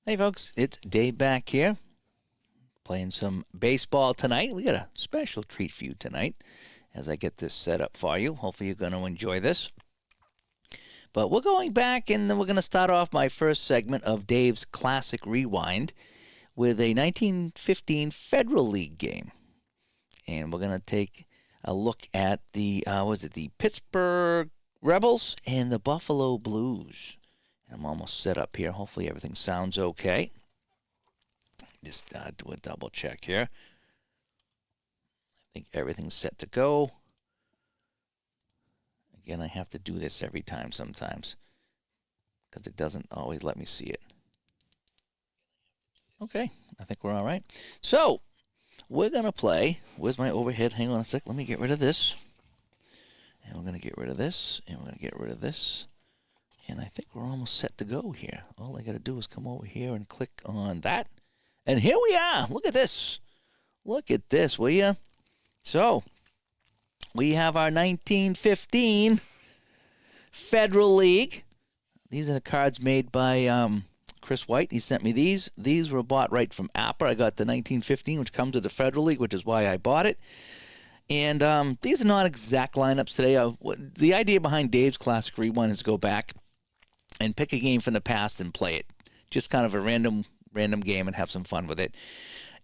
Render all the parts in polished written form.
Hey folks, it's Dave back here playing some baseball tonight. We got a special treat for you tonight as I get this set up for you. Hopefully you're going to enjoy this. But we're going back and then we're going to start off my first segment of Dave's Classic Rewind with a 1915 Federal League game. And we're going to take a look at the Pittsburgh Rebels and the Buffalo Blues. I'm almost set up here. Hopefully everything sounds okay. Just do a double check here. I think everything's set to go. Again, I have to do this every time sometimes because it doesn't always let me see it. Okay, I think we're all right. So, we're going to play. Where's my overhead? Hang on a sec. Let me get rid of this. And we're going to get rid of this. And we're going to get rid of this. And I think we're almost set to go here. All I got to do is come over here and click on that. And here we are. Look at this. Look at this, will you? So, we have our 1915 Federal League. These are the cards made by Chris White. He sent me these. These were bought right from APBA. I got the 1915, which comes with the Federal League, which is why I bought it. And these are not exact lineups today. The idea behind Dave's Classic Rewind is to go back and pick a game from the past and play it. Just kind of a random game and have some fun with it.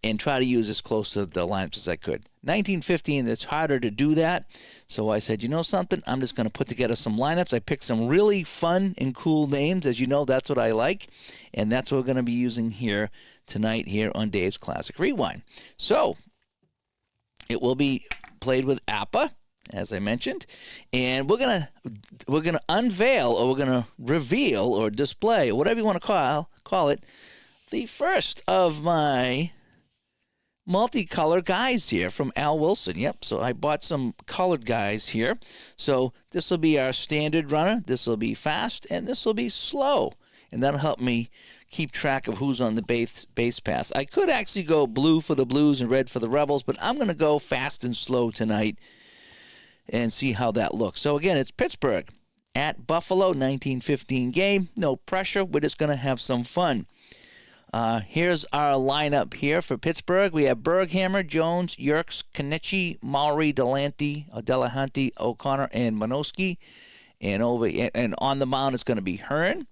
And try to use as close to the lineups as I could. 1915, it's harder to do that. So I said, you know something? I'm just going to put together some lineups. I picked some really fun and cool names. As you know, that's what I like. And that's what we're going to be using here tonight here on Dave's Classic Rewind. So it will be played with APBA, as I mentioned, and we're gonna unveil, or we're gonna reveal, or display, or whatever you want to call it, the first of my multicolor guys here from Al Wilson. Yep. So I bought some colored guys here. So this will be our standard runner. This will be fast, and this will be slow, and that'll help me keep track of who's on the base pass. I could actually go blue for the Blues and red for the Rebels, but I'm going to go fast and slow tonight and see how that looks. So again, it's Pittsburgh at Buffalo, 1915 game. No pressure. We're just going to have some fun. Here's our lineup here for Pittsburgh. We have Berghammer, Jones, Yerkes, Kenichi, Maury, Delahanty, O'Connor, and Minoski. And on the mound, it's going to be Hearn.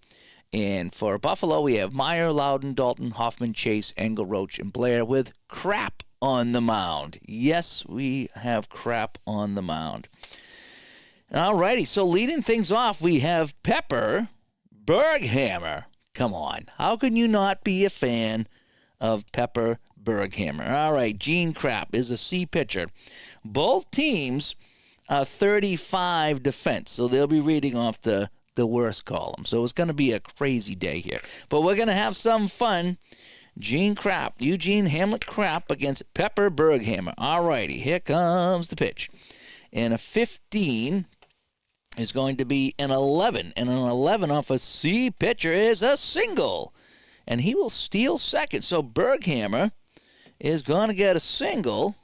And for Buffalo, we have Meyer, Loudon, Dalton, Hoffman, Chase, Engel, Roach, and Blair with crap on the mound. Yes, we have crap on the mound. All righty, so leading things off, we have Pepper Berghammer. Come on, how can you not be a fan of Pepper Berghammer? All right, Gene Krapp is a C pitcher. Both teams are 35 defense, so they'll be reading off the worst column. So it's going to be a crazy day here. But we're going to have some fun. Eugene Hamlet Krapp against Pepper Berghammer. All righty, here comes the pitch. And a 15 is going to be an 11. And an 11 off a C pitcher is a single. And he will steal second. So Berghammer is going to get a single.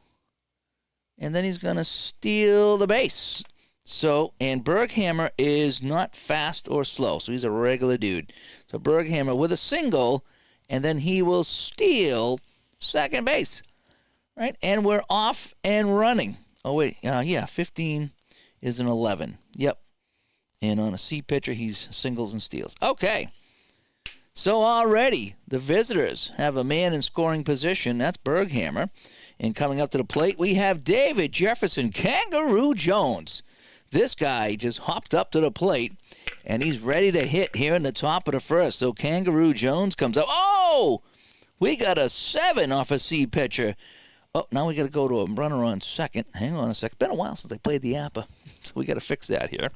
And then he's going to steal the base. So, and Berghammer is not fast or slow, so he's a regular dude. So Berghammer with a single, and then he will steal second base, right? And we're off and running. Oh, wait, 15 is an 11. Yep. And on a C pitcher, he's singles and steals. Okay. So already, the visitors have a man in scoring position. That's Berghammer. And coming up to the plate, we have David Jefferson Kangaroo Jones. This guy just hopped up to the plate, and he's ready to hit here in the top of the first. So Kangaroo Jones comes up. Oh, we got a 7 off a C pitcher. Oh, now we got to go to a runner on second. Hang on a second. Been a while since I played the APBA, so we got to fix that here.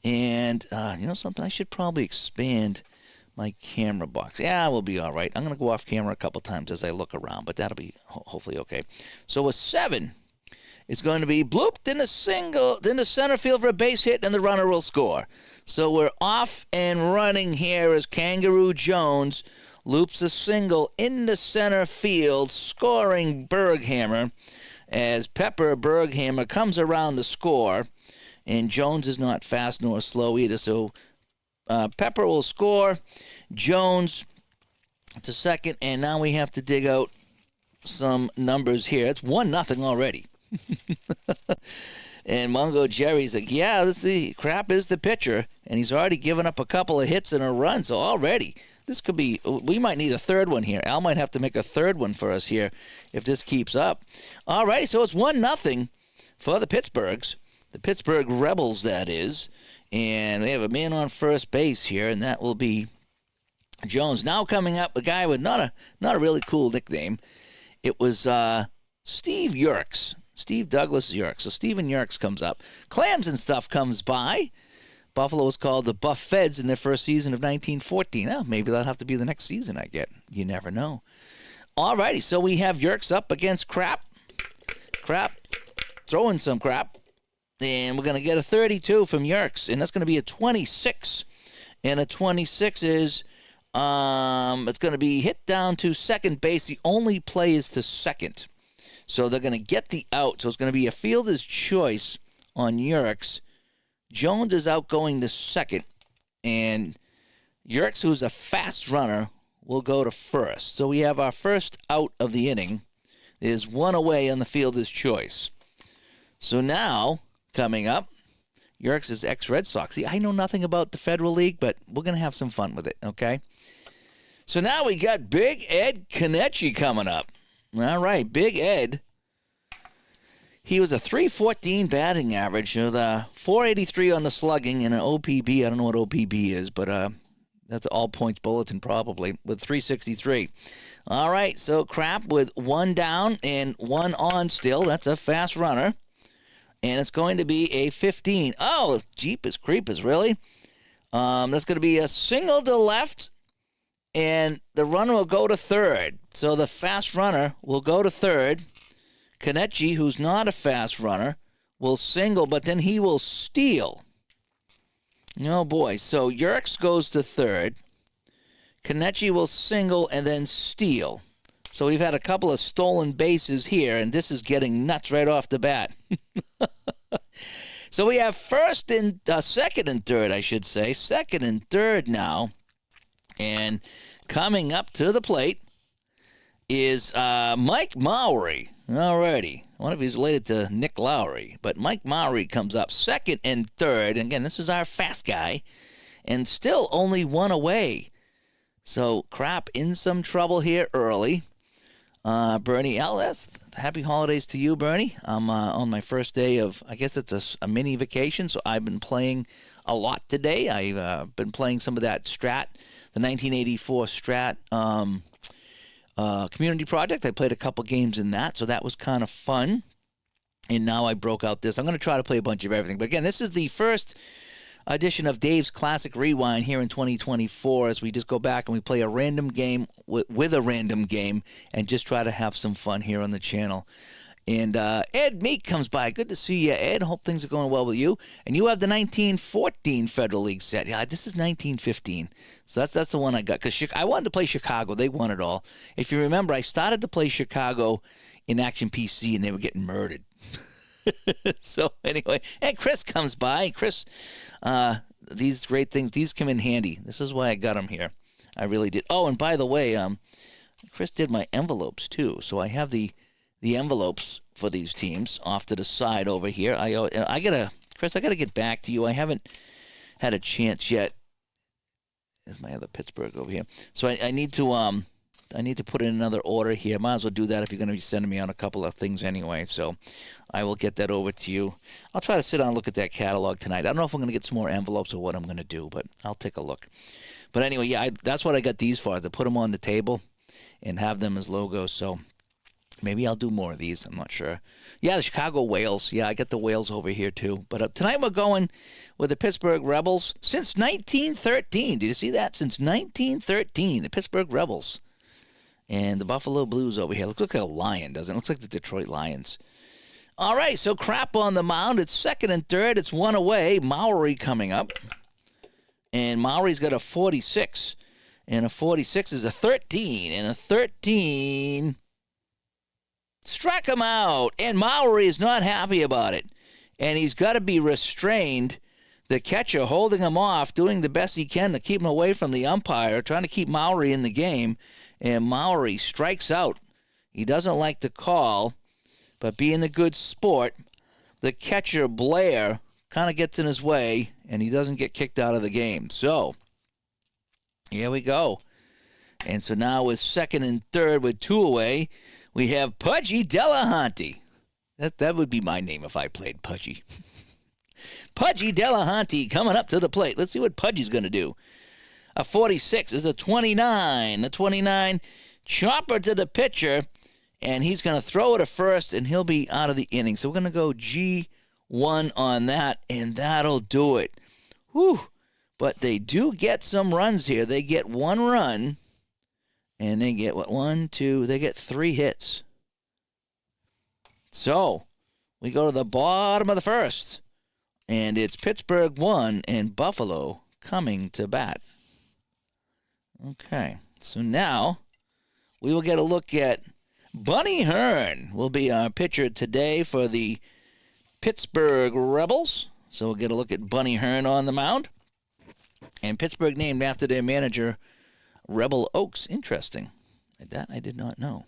And you know something? I should probably expand my camera box. Yeah, we'll be all right. I'm going to go off camera a couple times as I look around, but that'll be hopefully okay. So a 7 is going to be blooped in the center field for a base hit, and the runner will score. So we're off and running here as Kangaroo Jones loops a single in the center field, scoring Berghammer as Pepper Berghammer comes around to score. And Jones is not fast nor slow either, so Pepper will score. Jones to second, and now we have to dig out some numbers here. It's 1-0 already. And Mungo Jerry's like, yeah, Crap is the pitcher, and he's already given up a couple of hits and a run, so already this could be, we might need a third one here. Al might have to make a third one for us here if this keeps up. All right, so it's 1-0 for the Pittsburghs, the Pittsburgh Rebels, that is, and we have a man on first base here, and that will be Jones. Now coming up, a guy with not a really cool nickname. It was Steve Yerkes. Steve Douglas Yerkes. So Steven Yerkes comes up. Clams and stuff comes by. Buffalo was called the Buff Feds in their first season of 1914. Oh, maybe that'll have to be the next season I get. You never know. All righty, so we have Yerkes up against Crap. Crap throwing some crap. And we're going to get a 32 from Yerkes, and that's going to be a 26. And a 26 is, it's going to be hit down to second base. The only play is to second. So they're going to get the out. So it's going to be a fielder's choice on Yerkes. Jones is out going to second. And Yerkes, who's a fast runner, will go to first. So we have our first out of the inning. There's one away on the fielder's choice. So now, coming up, Yerkes is ex-Red Sox. See, I know nothing about the Federal League, but we're going to have some fun with it, okay? So now we got Big Ed Kenichi coming up. All right, Big Ed. He was a .314 batting average with a .483 on the slugging and an OPB. I don't know what OPB is, but that's an all-points bulletin probably, with .363. All right, so Crap with one down and one on still. That's a fast runner. And it's going to be a 15. Oh, Jeepers Creepers, really? That's going to be a single to left. And the runner will go to third. So the fast runner will go to third. Kenichi, who's not a fast runner, will single, but then he will steal. Oh, boy. So Yerkes goes to third. Kenichi will single and then steal. So we've had a couple of stolen bases here, and this is getting nuts right off the bat. So we have second and third, I should say. Second and third now. And coming up to the plate is Mike Mowry. Alrighty. I wonder if he's related to Nick Lowry. But Mike Mowry comes up second and third. And again, this is our fast guy. And still only one away. So Crap in some trouble here early. Bernie Ellis, happy holidays to you, Bernie. I'm on my first day of, I guess it's a mini vacation. So I've been playing a lot today. I've been playing some of that Strat. The 1984 Strat community project. I played a couple games in that, so that was kind of fun. And now I broke out this. I'm going to try to play a bunch of everything. But again, this is the first edition of Dave's Classic Rewind here in 2024 as we just go back and we play a random game with a random game and just try to have some fun here on the channel. And Ed Meek comes by. Good to see you, Ed. Hope things are going well with you. And you have the 1914 Federal League set. Yeah, this is 1915. So that's the one I got. Because I wanted to play Chicago. They won it all. If you remember, I started to play Chicago in Action PC, and they were getting murdered. So anyway, and Chris comes by. Chris, these great things, these come in handy. This is why I got them here. I really did. Oh, and by the way, Chris did my envelopes, too. So I have the envelopes for these teams off to the side over here. Chris, I gotta get back to you. I haven't had a chance yet. There's my other Pittsburgh over here. So I need to put in another order here. Might as well do that if you're going to be sending me on a couple of things anyway. So I will get that over to you. I'll try to sit down and look at that catalog tonight. I don't know if I'm going to get some more envelopes or what I'm going to do, but I'll take a look. But anyway, yeah, that's what I got these for, to put them on the table and have them as logos. So maybe I'll do more of these. I'm not sure. Yeah, the Chicago Whales. Yeah, I got the Whales over here too. But tonight we're going with the Pittsburgh Rebels since 1913. Did you see that? Since 1913, the Pittsburgh Rebels. And the Buffalo Blues over here. Looks like a lion, doesn't it? Looks like the Detroit Lions. All right, so Crap on the mound. It's second and third. It's one away. Mowry coming up. And Mowry's got a 46. And a 46 is a 13. And a 13 struck him out. And Mowry is not happy about it. And he's got to be restrained The catcher holding him off, doing the best he can to keep him away from the umpire, trying to keep Mowry in the game. And Mowry strikes out. He doesn't like the call, but being a good sport, the catcher, Blair, kind of gets in his way, and he doesn't get kicked out of the game. So, here we go. And so now with second and third with 2 away, we have Pudgy Delahanty. That would be my name if I played Pudgy. Pudgy Delahanty coming up to the plate. Let's see what Pudgy's going to do. A 46 is a 29. The 29, chopper to the pitcher, and he's going to throw it to first, and he'll be out of the inning. So we're going to go G1 on that, and that'll do it. Whew. But they do get some runs here. They get 1 run, and they get, what, 1, 2, they get 3 hits. So we go to the bottom of the first, and it's Pittsburgh 1 and Buffalo coming to bat. Okay, so now we will get a look at Bunny Hearn will be our pitcher today for the Pittsburgh Rebels. So we'll get a look at Bunny Hearn on the mound. And Pittsburgh named after their manager, Rebel Oaks. Interesting. That I did not know.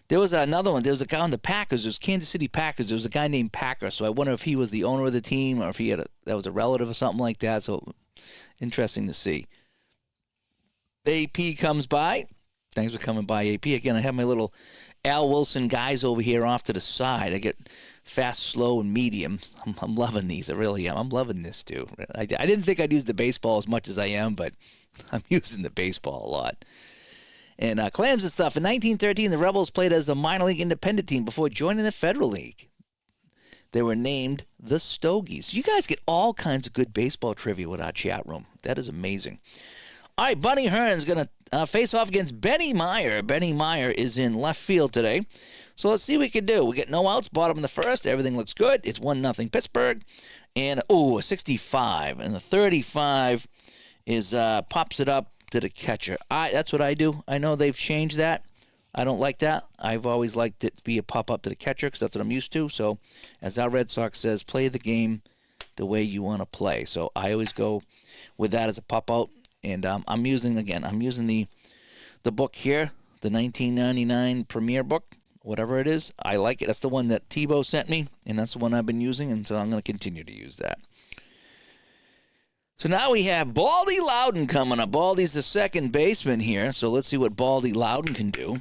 There was another one. There was a guy on the Packers. There was Kansas City Packers. There was a guy named Packer. So I wonder if he was the owner of the team or if he had that was a relative or something like that. So interesting to see. AP comes by. Thanks for coming by, AP. Again, I have my little Al Wilson guys over here off to the side. I get fast, slow, and medium. I'm loving these. I really am. I'm loving this, too. I didn't think I'd use the baseball as much as I am, but I'm using the baseball a lot. And clams and stuff. In 1913, the Rebels played as a minor league independent team before joining the Federal League. They were named the Stogies. You guys get all kinds of good baseball trivia with our chat room. That is amazing. All right, Bunny Hearn's going to face off against Benny Meyer. Benny Meyer is in left field today. So let's see what we can do. We get no outs, bottom of the first. Everything looks good. It's 1-0 Pittsburgh. And, a 65. And the 35 is pops it up to the catcher. That's what I do. I know they've changed that. I don't like that. I've always liked it to be a pop-up to the catcher because that's what I'm used to. So, as our Red Sox says, play the game the way you want to play. So, I always go with that as a pop-out. And I'm using the book here, the 1999 Premier book, whatever it is. I like it. That's the one that Tebow sent me, and that's the one I've been using, and so I'm going to continue to use that. So now we have Baldy Loudon coming up. Baldy's the second baseman here, so let's see what Baldy Loudon can do.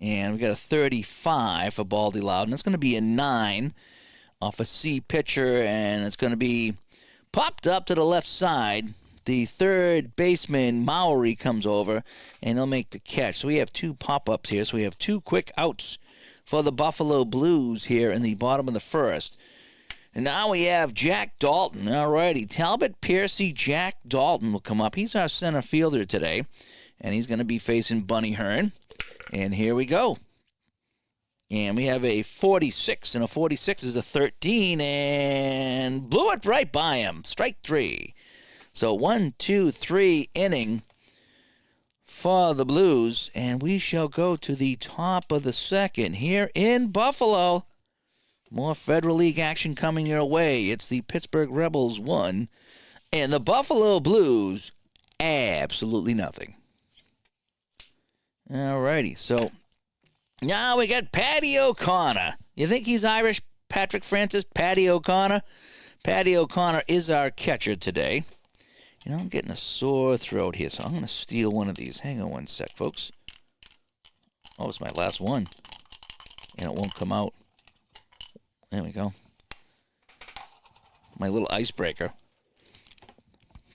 And we got a 35 for Baldy Loudon. It's going to be a 9 off a C pitcher, and it's going to be popped up to the left side. The third baseman, Mowry, comes over, and he'll make the catch. So we have 2 pop-ups here. So we have 2 quick outs for the Buffalo Blues here in the bottom of the first. And now we have Jack Dalton. All righty, Talbot Piercy, Jack Dalton will come up. He's our center fielder today, and he's going to be facing Bunny Hearn. And here we go. And we have a 46, and a 46 is a 13, and blew it right by him. Strike 3. So 1, 2, 3 inning for the Blues, and we shall go to the top of the second here in Buffalo. More Federal League action coming your way. It's the Pittsburgh Rebels 1, and the Buffalo Blues absolutely nothing. All righty, so now we got Paddy O'Connor. You think he's Irish, Patrick Francis? Paddy O'Connor? Paddy O'Connor is our catcher today. You know, I'm getting a sore throat here, so I'm going to steal one of these. Hang on one sec, folks. Oh, it's my last one. And it won't come out. There we go. My little icebreaker.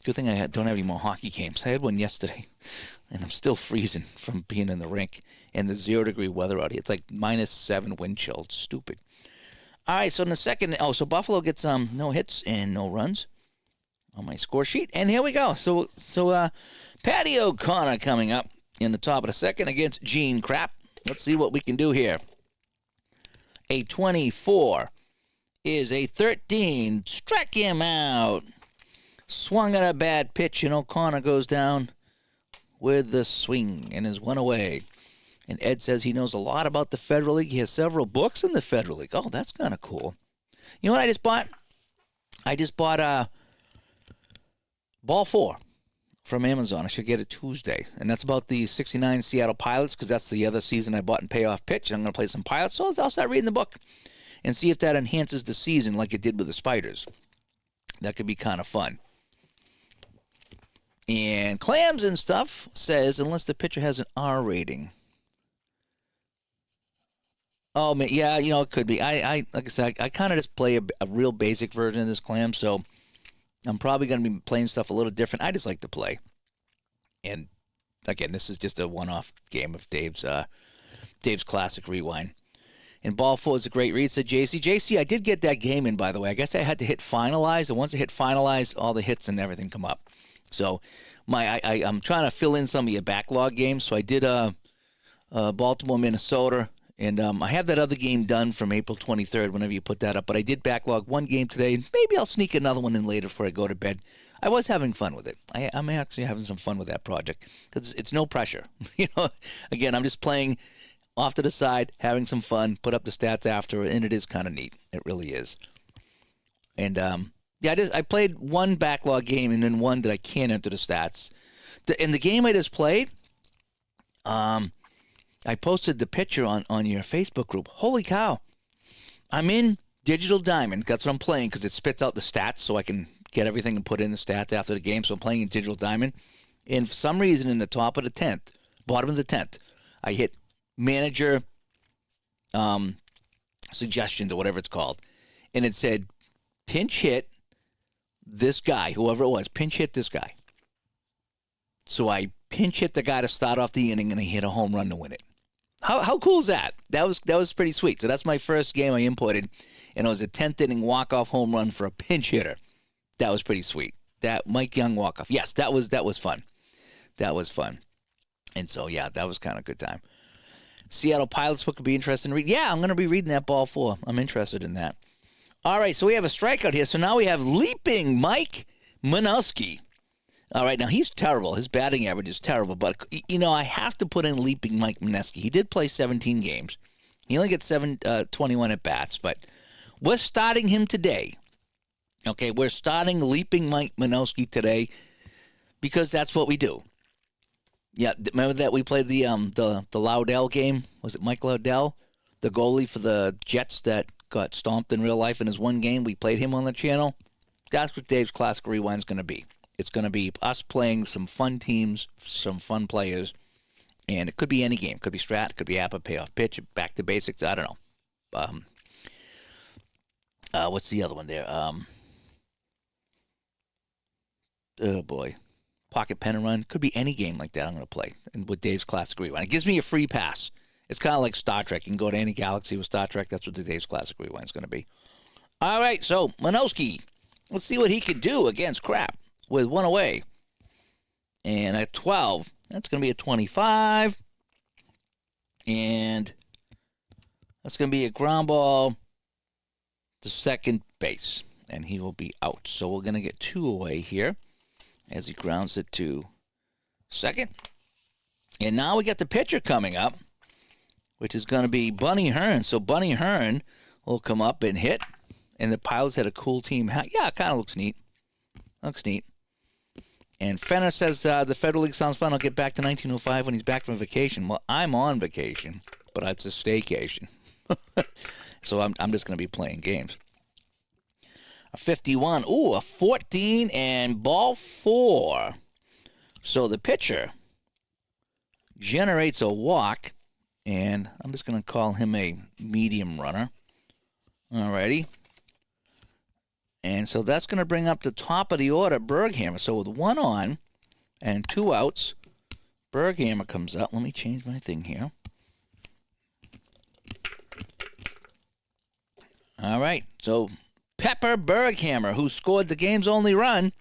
Good thing I don't have any more hockey games. I had one yesterday, and I'm still freezing from being in the rink and the 0-degree weather out here. It's like -7 wind chill. It's stupid. All right, so in the second, so Buffalo gets no hits and no runs on my score sheet. And here we go. So Paddy O'Connor coming up in the top of the second against Gene Krapp. Let's see what we can do here. A 24 is a 13. Struck him out. Swung at a bad pitch, and O'Connor goes down with the swing and is 1 away. And Ed says he knows a lot about the Federal League. He has several books in the Federal League. Oh, that's kind of cool. You know what I just bought? I just bought Ball 4 from Amazon. I should get it Tuesday. And that's about the 69 Seattle Pilots, because that's the other season I bought in Payoff Pitch. I'm going to play some Pilots, so I'll start reading the book and see if that enhances the season like it did with the Spiders. That could be kind of fun. And Clams and Stuff says, unless the pitcher has an R rating. Oh, man, yeah, it could be. Like I said, I kind of just play a real basic version of this Clam, so I'm probably going to be playing stuff a little different. I just like to play. And, again, this is just a one-off game of Dave's Classic Rewind. And Ball 4 is a great read, said JC. JC, I did get that game in, by the way. I guess I had to hit finalize, and once I hit finalize, all the hits and everything come up. So I'm trying to fill in some of your backlog games. So I did Baltimore, Minnesota, and I have that other game done from April 23rd, whenever you put that up. But I did backlog one game today, and maybe I'll sneak another one in later before I go to bed. I was having fun with it. I'm actually having some fun with that project because it's no pressure. Again, I'm just playing off to the side, having some fun, put up the stats after, and it is kind of neat. It really is. And, I played one backlog game and then one that I can't enter the stats. In the game I just played, I posted the picture on your Facebook group. Holy cow. I'm in Digital Diamond. That's what I'm playing because it spits out the stats so I can get everything and put in the stats after the game. So I'm playing in Digital Diamond. And for some reason, in the top of the 10th, bottom of the 10th, I hit manager suggestions or whatever it's called. And it said, pinch hit this guy, whoever it was, pinch hit this guy. So I pinch hit the guy to start off the inning, and he hit a home run to win it. How cool is that? That was pretty sweet. So that's my first game I imported, and it was a 10th inning walk-off home run for a pinch hitter. That was pretty sweet. That Mike Young walk-off. Yes, that was fun. That was fun. And so, yeah, that was kind of a good time. Seattle Pilots book could be interesting to read. Yeah, I'm going to be reading that Ball 4. I'm interested in that. All right, so we have a strikeout here. So now we have Leaping Mike Minowski. All right, now he's terrible. His batting average is terrible. But, I have to put in Leaping Mike Minowski. He did play 17 games. He only gets 21 at-bats. But we're starting him today. Okay, we're starting Leaping Mike Minowski today because that's what we do. Yeah, remember that we played the Laudel game? Was it Mike Laudel? The goalie for the Jets that got stomped in real life in his one game. We played him on the channel. That's what Dave's Classic Rewind is going to be. It's going to be us playing some fun teams, some fun players, and it could be any game. It could be Strat, it could be APBA, Payoff Pitch, Back to Basics. I don't know. What's the other one there? Oh, boy. Pocket Pen and Run. Could be any game like that I'm going to play and with Dave's Classic Rewind. It gives me a free pass. It's kind of like Star Trek. You can go to any galaxy with Star Trek. That's what the Dave's Classic Rewind is going to be. All right, so Minowski. Let's see what he can do against crap with one away. And at 12, that's going to be a 25. And that's going to be a ground ball to second base. And he will be out. So we're going to get 2 away here as he grounds it to second. And now we got the pitcher coming up, which is going to be Bunny Hearn. So Bunny Hearn will come up and hit. And the Pilots had a cool team. Yeah, it kind of looks neat. Looks neat. And Fenner says the Federal League sounds fun. I'll get back to 1905 when he's back from vacation. Well, I'm on vacation, but it's a staycation. So I'm just going to be playing games. A 51. Ooh, a 14 and Ball 4. So the pitcher generates a walk, and I'm just going to call him a medium runner. Alrighty. And so that's going to bring up the top of the order Berghammer. So with 1 on and 2 outs, Berghammer comes out. Let me change my thing here. All right. So Pepper Berghammer, who scored the game's only run,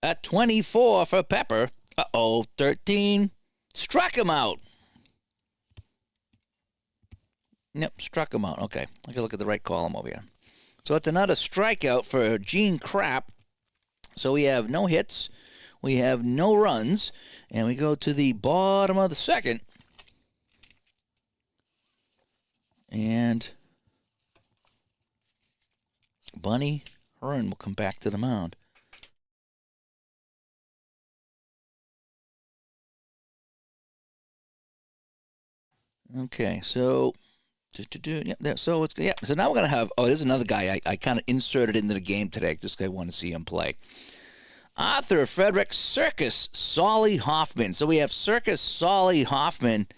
at 24 for Pepper. 13. Struck him out. Yep, struck him out. Okay. I got to look at the right column over here. So it's another strikeout for Gene Krapp. So we have no hits, we have no runs, and we go to the bottom of the second. And Bunny Hearn will come back to the mound. Okay, so so now we're gonna have. Oh, there's another guy I kind of inserted into the game today. Just I want to see him play. Arthur Frederick Circus Solly Hoffman. So we have Circus Solly Hoffman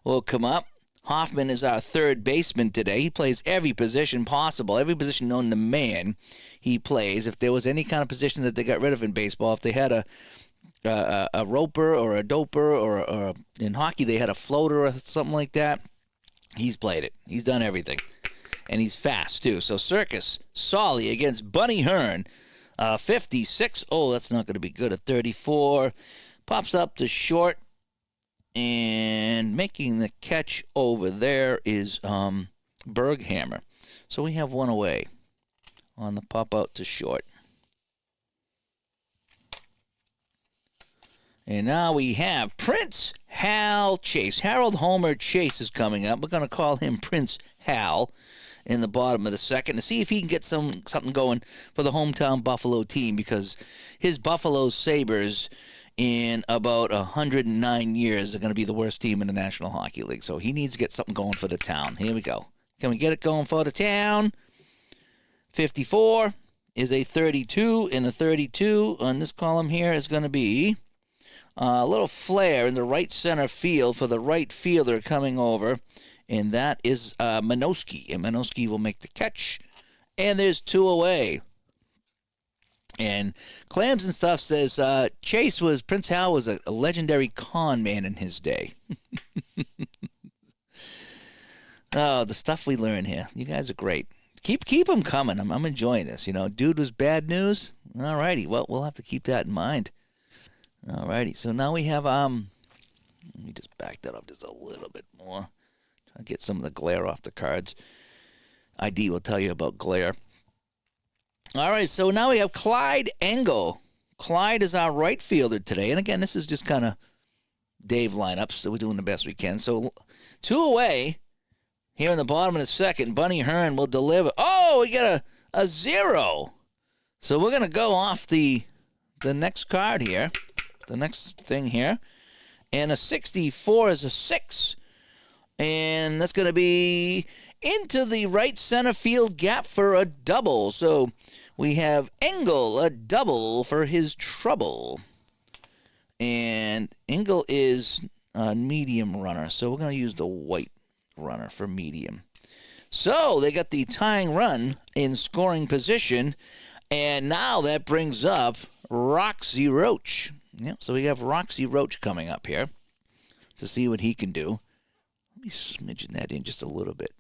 will come up. Hoffman is our third baseman today. He plays every position possible, every position known to man. He plays. If there was any kind of position that they got rid of in baseball, if they had a roper or a doper or in hockey they had a floater or something like that, he's played it. He's done everything. And he's fast, too. So Circus Solly against Bunny Hearn. 56. Oh, that's not going to be good. A 34. Pops up to short. And making the catch over there is Berghammer. So we have one away on the pop out to short. And now we have Prince Hal Chase. Harold Homer Chase is coming up. We're going to call him Prince Hal in the bottom of the second to see if he can get something going for the hometown Buffalo team, because his Buffalo Sabres in about 109 years are going to be the worst team in the National Hockey League. So he needs to get something going for the town. Here we go. Can we get it going for the town? 54 is a 32, and a 32 on this column here is going to be a little flare in the right center field for the right fielder coming over, and that is Minoski. And Minoski will make the catch, and there's two away. And Clams and Stuff says Prince Hal was a legendary con man in his day. Oh, the stuff we learn here. You guys are great. Keep them coming. I'm enjoying this. Dude was bad news. All righty. Well, we'll have to keep that in mind. All righty. So now we have let me just back that up just a little bit more. Try to get some of the glare off the cards. ID will tell you about glare. All right, so now we have Clyde Engel. Clyde is our right fielder today. And again, this is just kind of Dave lineups, so we're doing the best we can. So two away here in the bottom of the second. Bunny Hearn will deliver. Oh, we get a 0. So we're going to go off the next card here, the next thing here. And a 64 is a 6. And that's going to be into the right center field gap for a double. So we have Engel, a double for his trouble. And Engel is a medium runner, so we're going to use the white runner for medium. So they got the tying run in scoring position, and now that brings up Roxy Roach. Yep, so we have Roxy Roach coming up here to see what he can do. Let me smidgen that in just a little bit.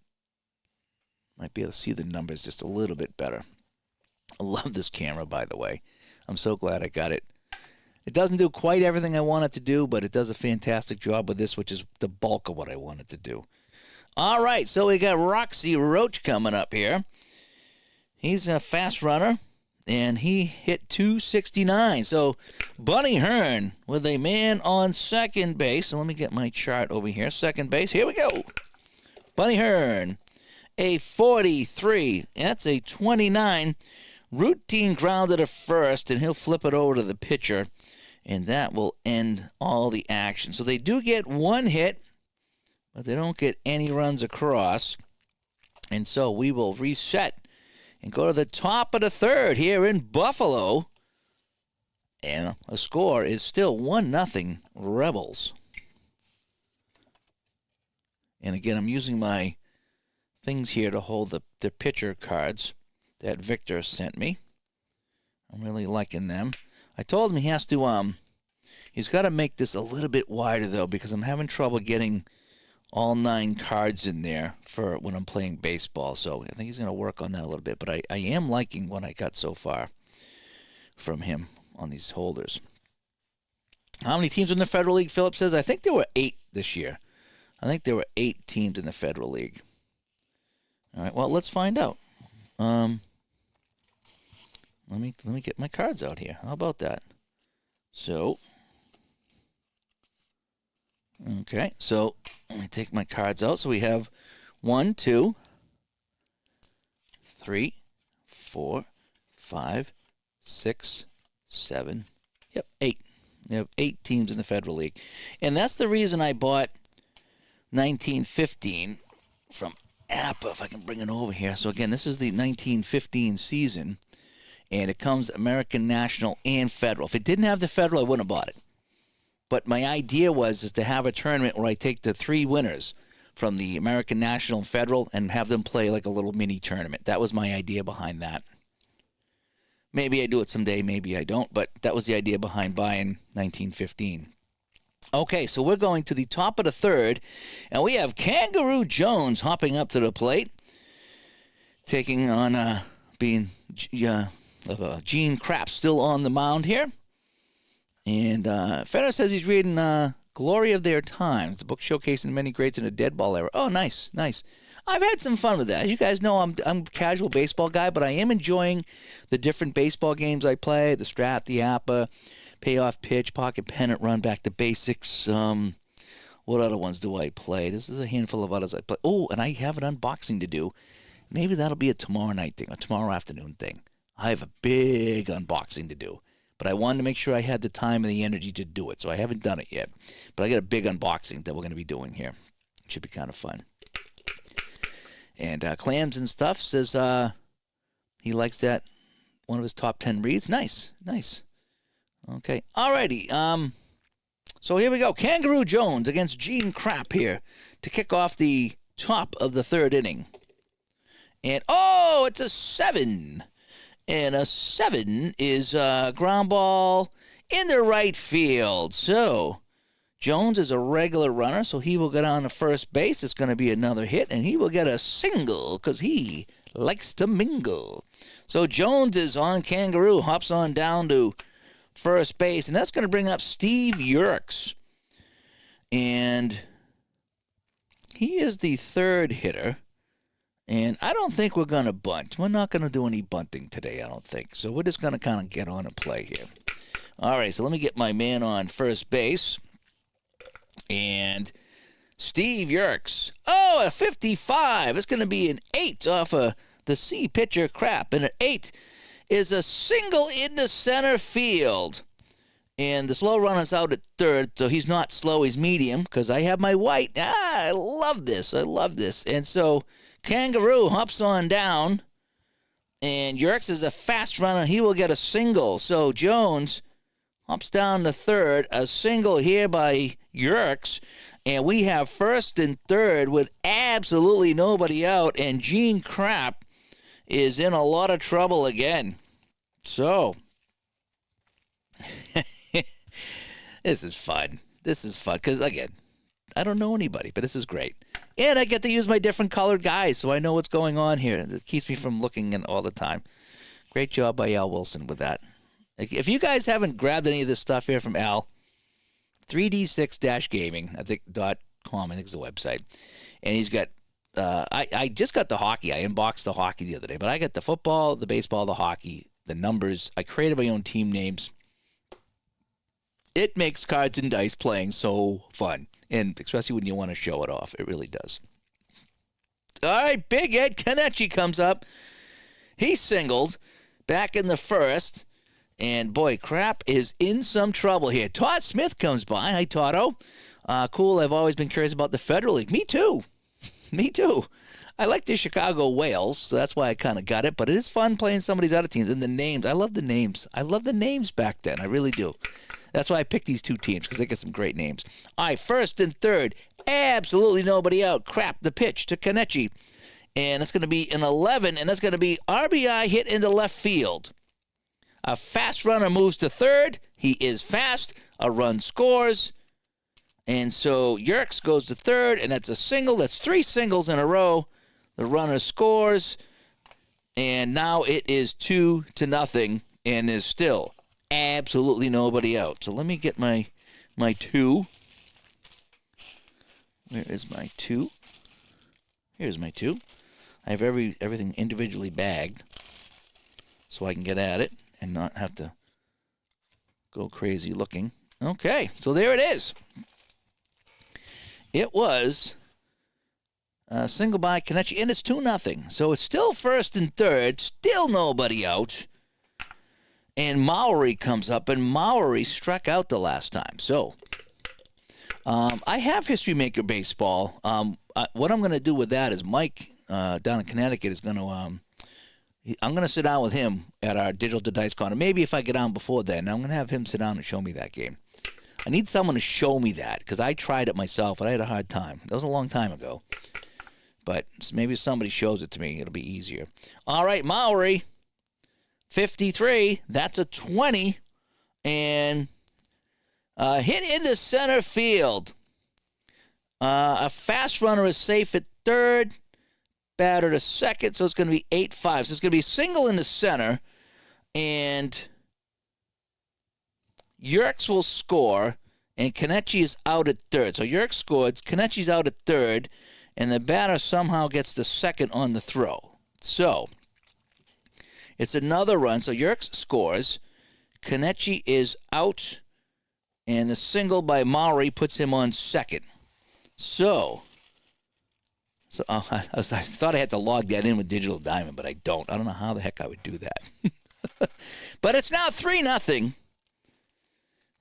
Might be able to see the numbers just a little bit better. I love this camera, by the way. I'm so glad I got it. It doesn't do quite everything I want it to do, but it does a fantastic job with this, which is the bulk of what I want it to do. All right, so we got Roxy Roach coming up here. He's a fast runner, and he hit 269. So Bunny Hearn with a man on second base. So let me get my chart over here. Second base. Here we go. Bunny Hearn, a 43. That's a 29. Routine grounded at first, and he'll flip it over to the pitcher, and that will end all the action. So they do get one hit, but they don't get any runs across. And so we will reset and go to the top of the third here in Buffalo. And a score is still 1-0 Rebels. And again, I'm using my things here to hold the pitcher cards that Victor sent me. I'm really liking them. I told him he has to, he's got to make this a little bit wider, though, because I'm having trouble getting all 9 cards in there for when I'm playing baseball. So I think he's going to work on that a little bit. But I am liking what I got so far from him on these holders. How many teams in the Federal League, Philip says? I think there were 8 this year. I think there were 8 teams in the Federal League. All right, well, let's find out. Let me get my cards out here. How about that? So, okay, so let me take my cards out. So we have 1, 2, 3, 4, 5, 6, 7. Yep, 8. You have 8 teams in the Federal League. And that's the reason I bought 1915 from APBA, if I can bring it over here. So, again, this is the 1915 season, and it comes American National and Federal. If it didn't have the Federal, I wouldn't have bought it. But my idea is to have a tournament where I take the 3 winners from the American National and Federal and have them play like a little mini tournament. That was my idea behind that. Maybe I do it someday, maybe I don't, but that was the idea behind buying 1915. Okay, so we're going to the top of the third, and we have Kangaroo Jones hopping up to the plate, taking on Gene Krapp still on the mound here. And Federer says he's reading Glory of Their Times, the book showcasing many greats in the dead ball era. Oh, nice, nice. I've had some fun with that. As you guys know, I'm a casual baseball guy, but I am enjoying the different baseball games I play, the Strat, the APBA, Payoff Pitch, Pocket Pennant, Run Back to Basics. What other ones do I play? This is a handful of others I play. Oh, and I have an unboxing to do. Maybe that'll be a tomorrow night thing, a tomorrow afternoon thing. I have a big unboxing to do. But I wanted to make sure I had the time and the energy to do it, so I haven't done it yet. But I got a big unboxing that we're going to be doing here. It should be kind of fun. And Clams and Stuff says he likes that, one of his top 10 reads. Nice, nice. Okay, alrighty. So here we go. Kangaroo Jones against Gene Krapp here to kick off the top of the third inning. And, oh, it's a 7. And a 7 is a ground ball in the right field. So Jones is a regular runner, so he will get on to first base. It's going to be another hit, and he will get a single because he likes to mingle. So Jones is on Kangaroo, hops on down to first base, and that's going to bring up Steve Yerkes. And he is the third hitter. And I don't think we're going to bunt. We're not going to do any bunting today, I don't think. So we're just going to kind of get on and play here. All right, so let me get my man on first base. And Steve Yerkes. Oh, a 55. It's going to be an 8 off of the C pitcher Krapp. And an 8 is a single into center field. And the slow runner's out at third, so he's not slow, he's medium, because I have my white. I love this. I love this. And so Kangaroo hops on down, and Yerkes is a fast runner. He will get a single. So Jones hops down to third, a single here by Yerkes, and we have first and third with absolutely nobody out, and Gene Krapp is in a lot of trouble again. So this is fun. This is fun because, again, I don't know anybody, but this is great. And I get to use my different colored guys, so I know what's going on here. It keeps me from looking in all the time. Great job by Al Wilson with that. If you guys haven't grabbed any of this stuff here from Al, 3d6-gaming, I think, .com, I think is the website. And he's got, I just got the hockey. I unboxed the hockey the other day, but I got the football, the baseball, the hockey, the numbers. I created my own team names. It makes cards and dice playing so fun. And especially when you want to show it off. It really does. All right, Big Ed Kenichi comes up. He singled back in the first. And, boy, Krapp is in some trouble here. Todd Smith comes by. Hi, Totto. Cool, I've always been curious about the Federal League. Me too. Me too. I like the Chicago Whales, so that's why I kind of got it. But it is fun playing some of these other teams. And the names. I love the names. I love the names back then. I really do. That's why I picked these two teams, because they get some great names. All right, first and third, absolutely nobody out. Krapp, the pitch to Kenichi. And it's going to be an 11, and that's going to be RBI hit into left field. A fast runner moves to third. He is fast. A run scores. And so Yerkes goes to third, and that's a single. That's 3 singles in a row. The runner scores. And now it is 2-0, and there's still absolutely nobody out. So let me get my 2. Where is my 2? Here's my 2. I have everything individually bagged so I can get at it and not have to go crazy looking. Okay, so there it is. It was a single by Kenichi, and it's 2-0. So it's still first and third, still nobody out. And Mowry comes up, and Mowry struck out the last time. So I have History Maker Baseball. What I'm going to do with that is Mike down in Connecticut is going to I'm going to sit down with him at our Digital to Dice Corner. Maybe if I get on before then, I'm going to have him sit down and show me that game. I need someone to show me that because I tried it myself, and I had a hard time. That was a long time ago. But maybe if somebody shows it to me, it'll be easier. All right, Mowry. 53, that's a 20, and hit into center field. A fast runner is safe at third, batter to second, so it's going to be 8-5. So it's going to be single in the center, and Yerkes will score, and Kenichi is out at third. So Yerkes scored, Kenichi's out at third, and the batter somehow gets the second on the throw. So it's another run. So Yerkes scores. Kenichi is out. And the single by Mowry puts him on second. So I thought I had to log that in with Digital Diamond, but I don't. I don't know how the heck I would do that. But it's now 3-0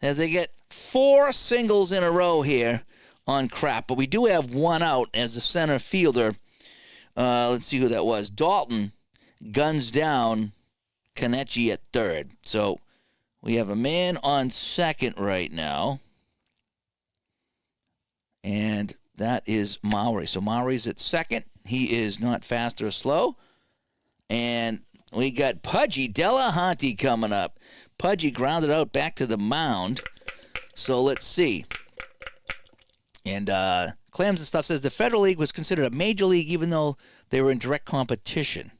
as they get 4 singles in a row here on crap. But we do have one out as the center fielder. Let's see who that was. Dalton guns down Kenichi at third. So we have a man on second right now. And that is Mowry. So Mowry's at second. He is not fast or slow. And we got Pudgy Delahanty coming up. Pudgy grounded out back to the mound. So let's see. And Clams and Stuff says the Federal League was considered a major league even though they were in direct competition.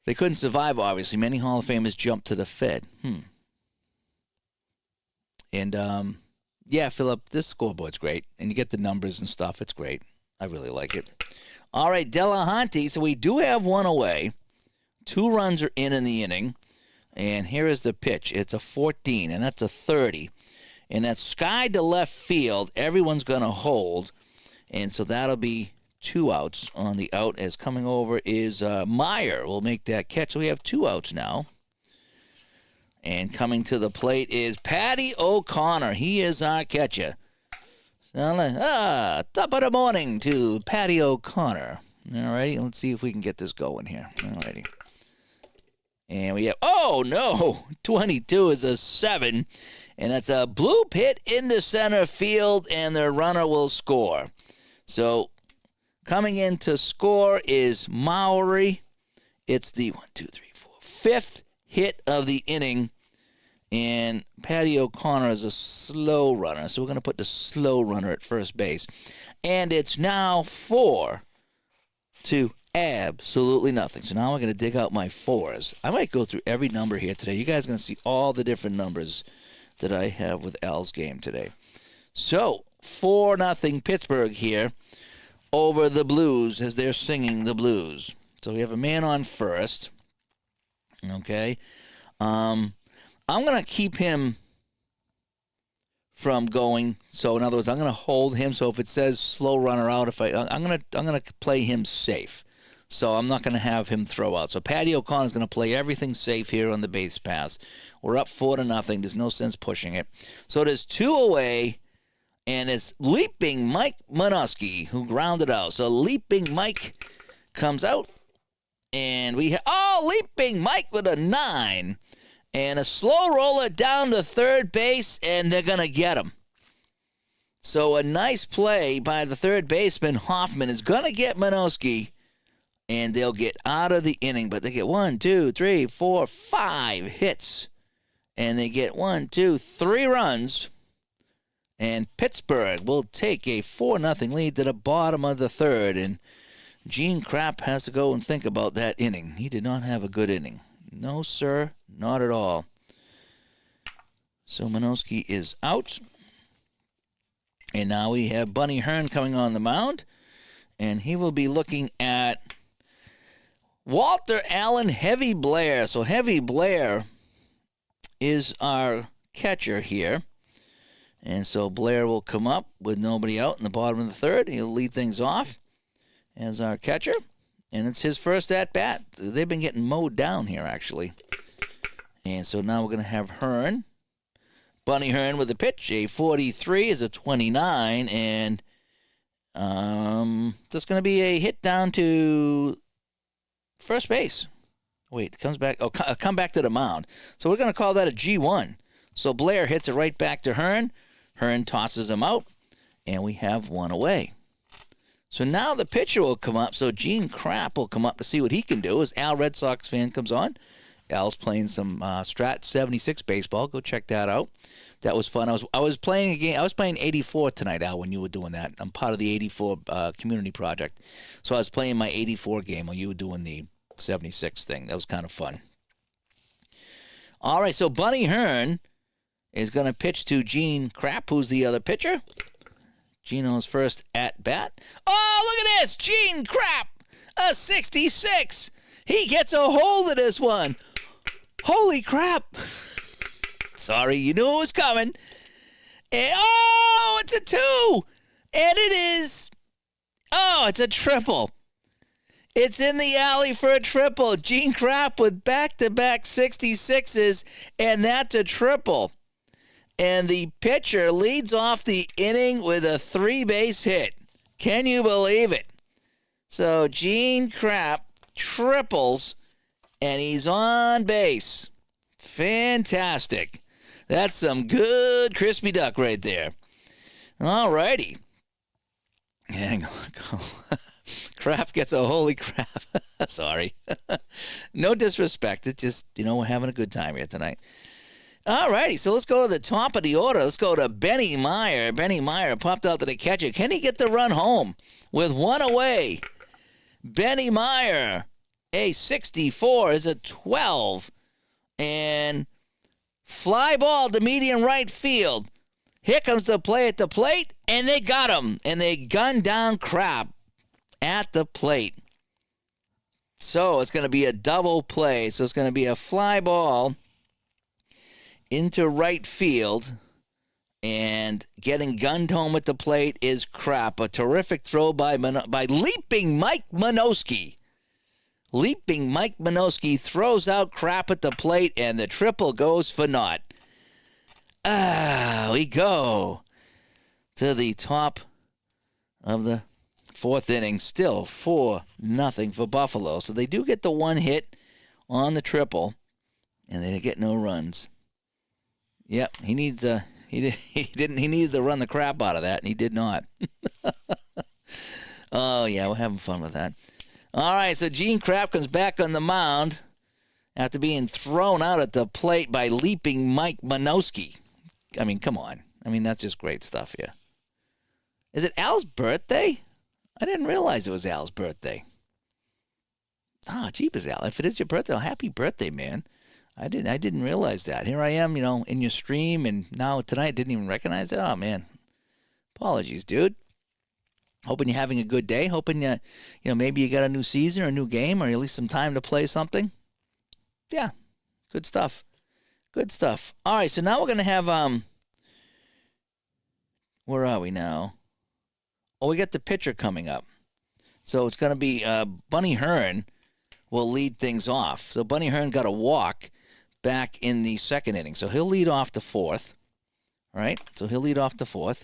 They couldn't survive, obviously. Many Hall of Famers jumped to the Fed. And, yeah, Philip, this scoreboard's great. And you get the numbers and stuff. It's great. I really like it. All right, Delahanty. So we do have one away. 2 runs are in the inning. And here is the pitch. It's a 14, and that's a 30. And that's sky to left field. Everyone's going to hold. And so that'll be 2 outs. On the out as coming over is Meyer will make that catch. So we have 2 outs now. And coming to the plate is Patty O'Connor. He is our catcher. So, top of the morning to Patty O'Connor. All righty, let's see if we can get this going here. All righty. And we have, 22 is a 7. And that's a blue hit into center field, and the runner will score. So coming in to score is Mowry. It's the 5th hit of the inning. And Patty O'Connor is a slow runner. So we're going to put the slow runner at first base. And it's now 4 to absolutely nothing. So now we're going to dig out my 4s. I might go through every number here today. You guys are going to see all the different numbers that I have with Al's game today. So 4-0 Pittsburgh here over the Blues as they're singing the blues. So we have a man on first. Okay. I'm going to keep him from going. So in other words, I'm going to hold him. So if it says slow runner out, I'm going to play him safe. So I'm not going to have him throw out. So Patty O'Connor is going to play everything safe here on the base pass. We're up 4-0. There's no sense pushing it. So there's 2 away, and it's Leaping Mike Minuski who grounded out. So Leaping Mike comes out, and we have, Leaping Mike with a 9. And a slow roller down to third base, and they're going to get him. So a nice play by the third baseman, Hoffman, is going to get Minuski, and they'll get out of the inning. But they get 1, 2, 3, 4, 5 hits. And they get 1, 2, 3 runs. And Pittsburgh will take a 4-0 lead to the bottom of the third. And Gene Krapp has to go and think about that inning. He did not have a good inning. No, sir, not at all. So Minuski is out. And now we have Bunny Hearn coming on the mound. And he will be looking at Walter Allen Heavy Blair. So Heavy Blair is our catcher here. And so Blair will come up with nobody out in the bottom of the third. He'll lead things off as our catcher. And it's his first at-bat. They've been getting mowed down here, actually. And so now we're going to have Hearn. Bunny Hearn with a pitch. A 43 is a 29. And that's going to be a hit down to first base. Wait, comes back. Oh, come back to the mound. So we're going to call that a G1. So Blair hits it right back to Hearn. Hearn tosses him out. And we have one away. So now the pitcher will come up. So Gene Krapp will come up to see what he can do as Al Red Sox fan comes on. Al's playing some Strat 76 baseball. Go check that out. That was fun. I was playing a game. I was playing 84 tonight, Al, when you were doing that. I'm part of the 84 community project. So I was playing my 84 game when you were doing the 76 thing. That was kind of fun. All right, so Bunny Hearn is going to pitch to Gene Krapp, who's the other pitcher. Gino's first at-bat. Oh, look at this. Gene Krapp, a 66. He gets a hold of this one. Holy crap. Sorry, you knew it was coming. And, oh, it's a 2. And it is, oh, it's a triple. It's in the alley for a triple. Gene Krapp with back-to-back 66s, and that's a triple. And the pitcher leads off the inning with a 3-base hit. Can you believe it? So Gene Krapp triples, and he's on base. Fantastic. That's some good crispy duck right there. All righty. Hang on. Krapp gets a holy crap. Sorry. No disrespect. It's just, we're having a good time here tonight. All righty, so let's go to the top of the order. Let's go to Benny Meyer. Benny Meyer popped out to the catcher. Can he get the run home with one away? Benny Meyer, a 64 is a 12. And fly ball to medium right field. Here comes the play at the plate, and they got him. And they gunned down Krapp at the plate. So it's going to be a double play. So it's going to be a fly ball into right field, and getting gunned home at the plate is Krapp. A terrific throw by Leaping Mike Minoski. Leaping Mike Minoski throws out Krapp at the plate, and the triple goes for naught. We go to the top of the 4th inning. Still 4-0 for Buffalo. So they do get the one hit on the triple, and they get no runs. Yep, he needs he needed to run the crap out of that, and he did not. Oh yeah, we're having fun with that. All right, so Gene Krapp comes back on the mound after being thrown out at the plate by Leaping Mike Minoski. I mean, come on. I mean, that's just great stuff here. Is it Al's birthday? I didn't realize it was Al's birthday. Jeepers, Al. If it is your birthday, happy birthday, man. I didn't realize that. Here I am, in your stream, and now tonight I didn't even recognize it. Oh, man. Apologies, dude. Hoping you're having a good day. Hoping maybe you got a new season or a new game or at least some time to play something. Yeah, good stuff. Good stuff. All right, so now we're going to have, where are we now? Oh, we got the pitcher coming up. So it's going to be Bunny Hearn will lead things off. So Bunny Hearn got a walk back in the 2nd inning. So he'll lead off the 4th. All right, so he'll lead off the 4th.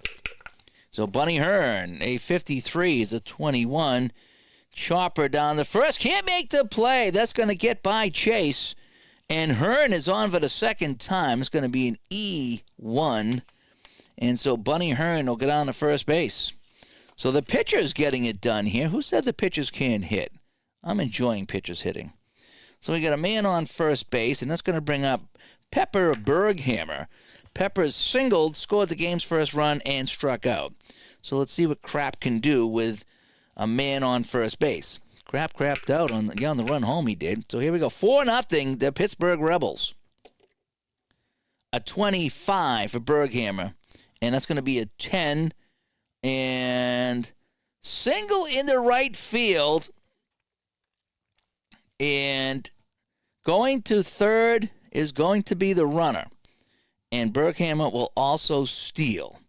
So Bunny Hearn, a 53 is a 21. Chopper down the first. Can't make the play. That's going to get by Chase. And Hearn is on for the 2nd time. It's going to be an E1. And so Bunny Hearn will get on to first base. So the pitcher's getting it done here. Who said the pitchers can't hit? I'm enjoying pitchers hitting. So we got a man on first base, and that's going to bring up Pepper Berghammer. Pepper's singled, scored the game's first run, and struck out. So let's see what Krapp can do with a man on first base. Krapp crapped out on the run home he did. So here we go. 4-0, the Pittsburgh Rebels. A 25 for Berghammer. And that's going to be a 10. And single in the right field. And going to third is going to be the runner. And Berghammer will also steal.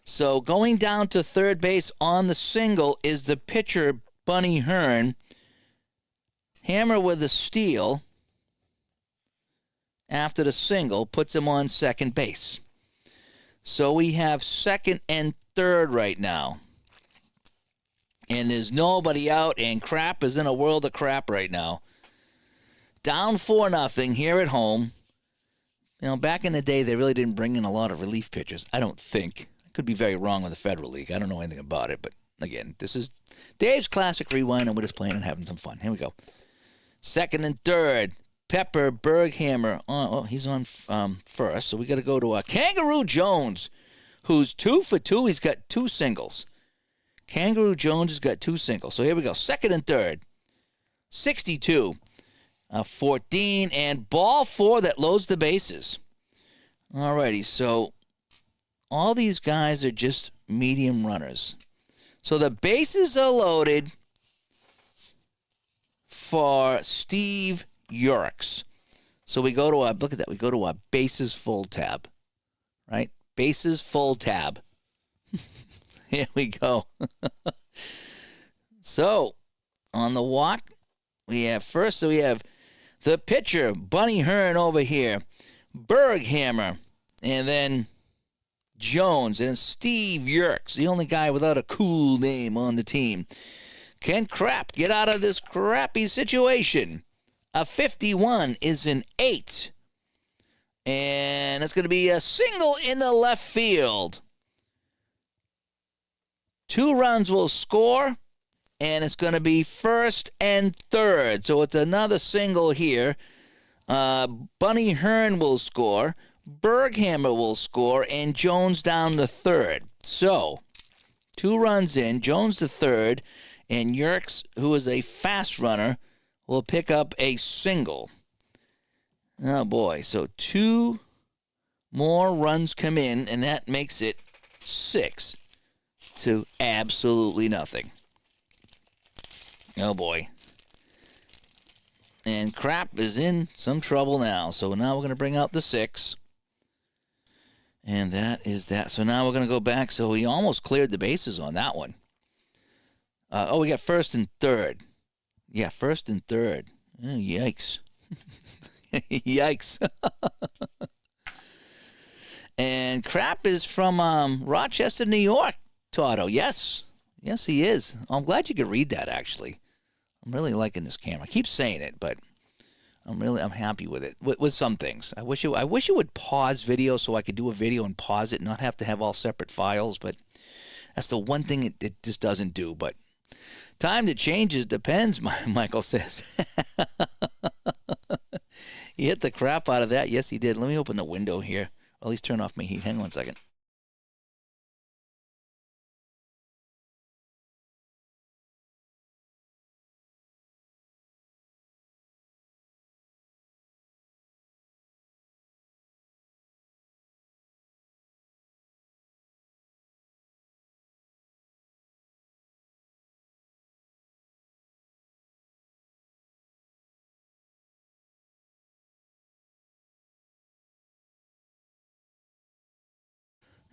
So going down to third base on the single is the pitcher, Bunny Hearn. Hammer with a steal after the single puts him on second base. So we have second and third right now. And there's nobody out, and crap is in a world of crap right now. Down 4-0 here at home. You know, back in the day, they really didn't bring in a lot of relief pitchers, I don't think. I could be very wrong with the Federal League. I don't know anything about it. But, again, this is Dave's Classic Rewind, and we're just playing and having some fun. Here we go. Second and third. Pepper, Berghammer. Oh, he's on first. So we got to go to Kangaroo Jones, who's 2 for 2. He's got 2 singles. Kangaroo Jones has got 2 singles. So here we go. Second and third. 62. 14, and ball 4 that loads the bases. Alrighty, so all these guys are just medium runners. So the bases are loaded for Steve Yerkes. So we go to our, look at that, we go to our bases full tab, right? Bases full tab. Here we go. So on the walk, we have first, so we have the pitcher, Bunny Hearn over here, Berghammer, and then Jones, and Steve Yerkes, the only guy without a cool name on the team. Can Crap get out of this crappy situation? A 51 is an 8. And it's going to be a single in the left field. 2 runs will score. And it's going to be first and third. So it's another single here. Bunny Hearn will score. Berghammer will score. And Jones down to third. So 2 runs in. Jones to third. And Yerkes, who is a fast runner, will pick up a single. Oh, boy. So 2 more runs come in. And that makes it 6 to absolutely nothing. Oh, boy. And Crap is in some trouble now. So now we're going to bring out the 6. And that is that. So now we're going to go back. So we almost cleared the bases on that one. We got first and third. Yeah, first and third. Oh, yikes. Yikes. And Crap is from Rochester, New York, Toto. Yes. Yes, he is. I'm glad you could read that, actually. I'm really liking this camera. I keep saying it, but I'm happy with it. With some things. I wish it would pause video so I could do a video and pause it and not have to have all separate files, but that's the one thing it just doesn't do. But time to change it depends, Michael says. He hit the crap out of that. Yes, he did. Let me open the window here. Or at least turn off my heat. Hang on a second.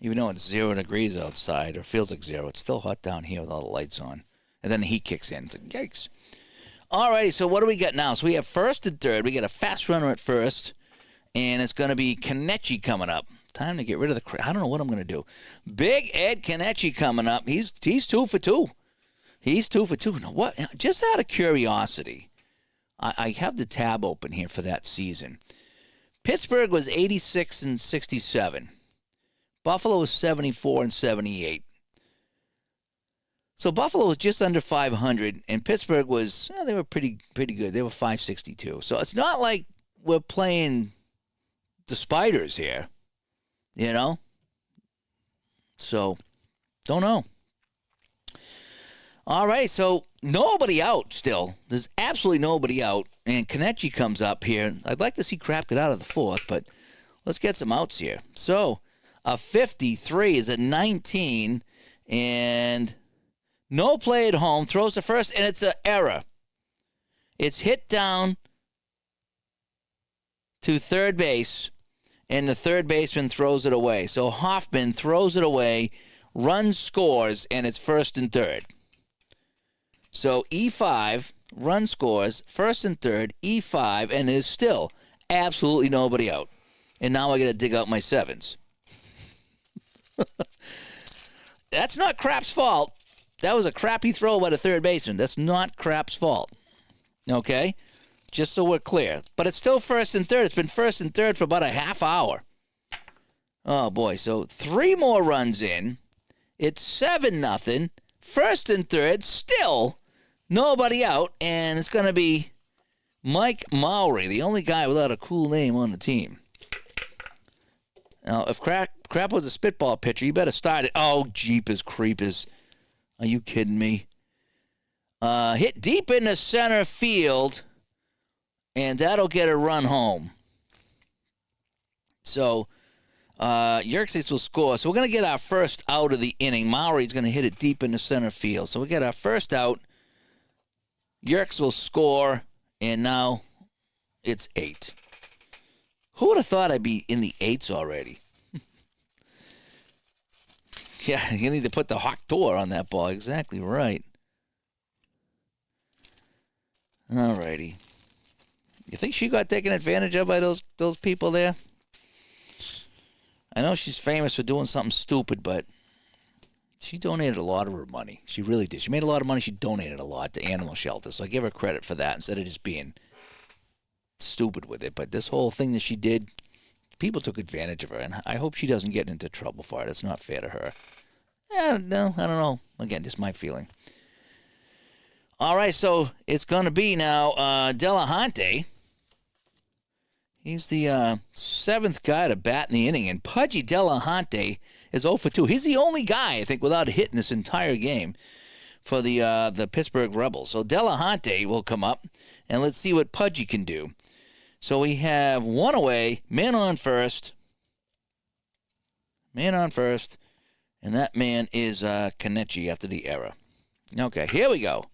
Even though it's 0 degrees outside, or feels like 0, it's still hot down here with all the lights on. And then the heat kicks in. It's like, yikes. All righty, so what do we got now? So we have first and third. We got a fast runner at first, and it's going to be Kenichi coming up. Time to get rid of the I don't know what I'm going to do. Big Ed Kenichi coming up. He's 2 for 2. He's 2 for 2. Now, what? Just out of curiosity, I have the tab open here for that season. Pittsburgh was 86 and 67. Buffalo was 74 and 78. So Buffalo was just under 500, and Pittsburgh was, they were pretty good. They were 562. So it's not like we're playing the Spiders here, you know? So, don't know. All right, so nobody out still. There's absolutely nobody out, and Kenichi comes up here. I'd like to see Crap get out of the 4th, but let's get some outs here. So, a 53 is a 19, and no play at home. Throws the first, and it's an error. It's hit down to third base, and the third baseman throws it away. So Hoffman throws it away, run scores, and it's first and third. So E5 run scores, first and third, E5, and there's still absolutely nobody out. And now I got to dig out my sevens. That's not Crap's fault. That was a crappy throw by the third baseman. That's not Crap's fault. Okay? Just so we're clear. But it's still first and third. It's been first and third for about a half hour. Oh, boy. So 3 more runs in. It's 7-0. First and third, still nobody out. And it's going to be Mike Mowry, the only guy without a cool name on the team. Now, if Crap was a spitball pitcher, you better start it. Oh, jeepers creepers. Are you kidding me? Hit deep into center field, and that'll get a run home. So, Yerkes will score. So we're going to get our first out of the inning. Mowry's going to hit it deep into center field. So we get our first out. Yerkes will score, and now it's 8. Who would have thought I'd be in the 8s already? Yeah, you need to put the hawk door on that ball. Exactly right. All righty. You think she got taken advantage of by those people there? I know she's famous for doing something stupid, but she donated a lot of her money. She really did. She made a lot of money. She donated a lot to animal shelters. So I give her credit for that instead of just being stupid with it. But this whole thing that she did, people took advantage of her, and I hope she doesn't get into trouble for it. It's not fair to her. No, I don't know. Again, just my feeling. All right, so it's going to be now Delahunty. He's the 7th guy to bat in the inning, and Pudgy Delahunty is 0 for 2. He's the only guy, I think, without a hit in this entire game for the Pittsburgh Rebels. So Delahunty will come up, and let's see what Pudgy can do. So we have 1 away, man on first, and that man is Kenichi after the error. Okay, here we go.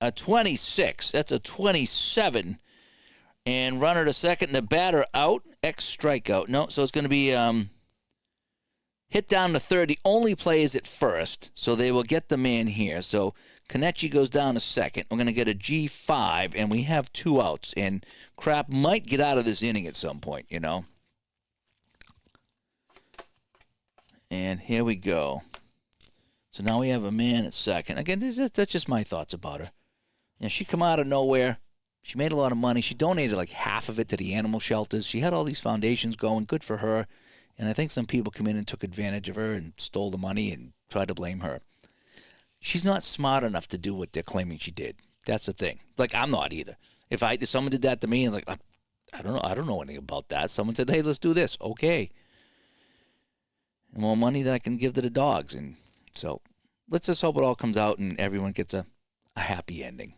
A 26. That's a 27. And runner to second, and the batter out. X strikeout. No, so it's going to be hit down to third. The only play is at first, so they will get the man here. So Kenichi goes down to second. We're going to get a G5, and we have 2 outs. And Crap might get out of this inning at some point, you know. And here we go. So now we have a man at second. Again, that's just my thoughts about her. You know, she come out of nowhere. She made a lot of money. She donated like half of it to the animal shelters. She had all these foundations going. Good for her. And I think some people come in and took advantage of her and stole the money and tried to blame her. She's not smart enough to do what they're claiming she did. That's the thing. Like, I'm not either. If someone did that to me, I was like, I don't know anything about that. Someone said, hey, let's do this. Okay. And more money that I can give to the dogs. And so let's just hope it all comes out and everyone gets a happy ending.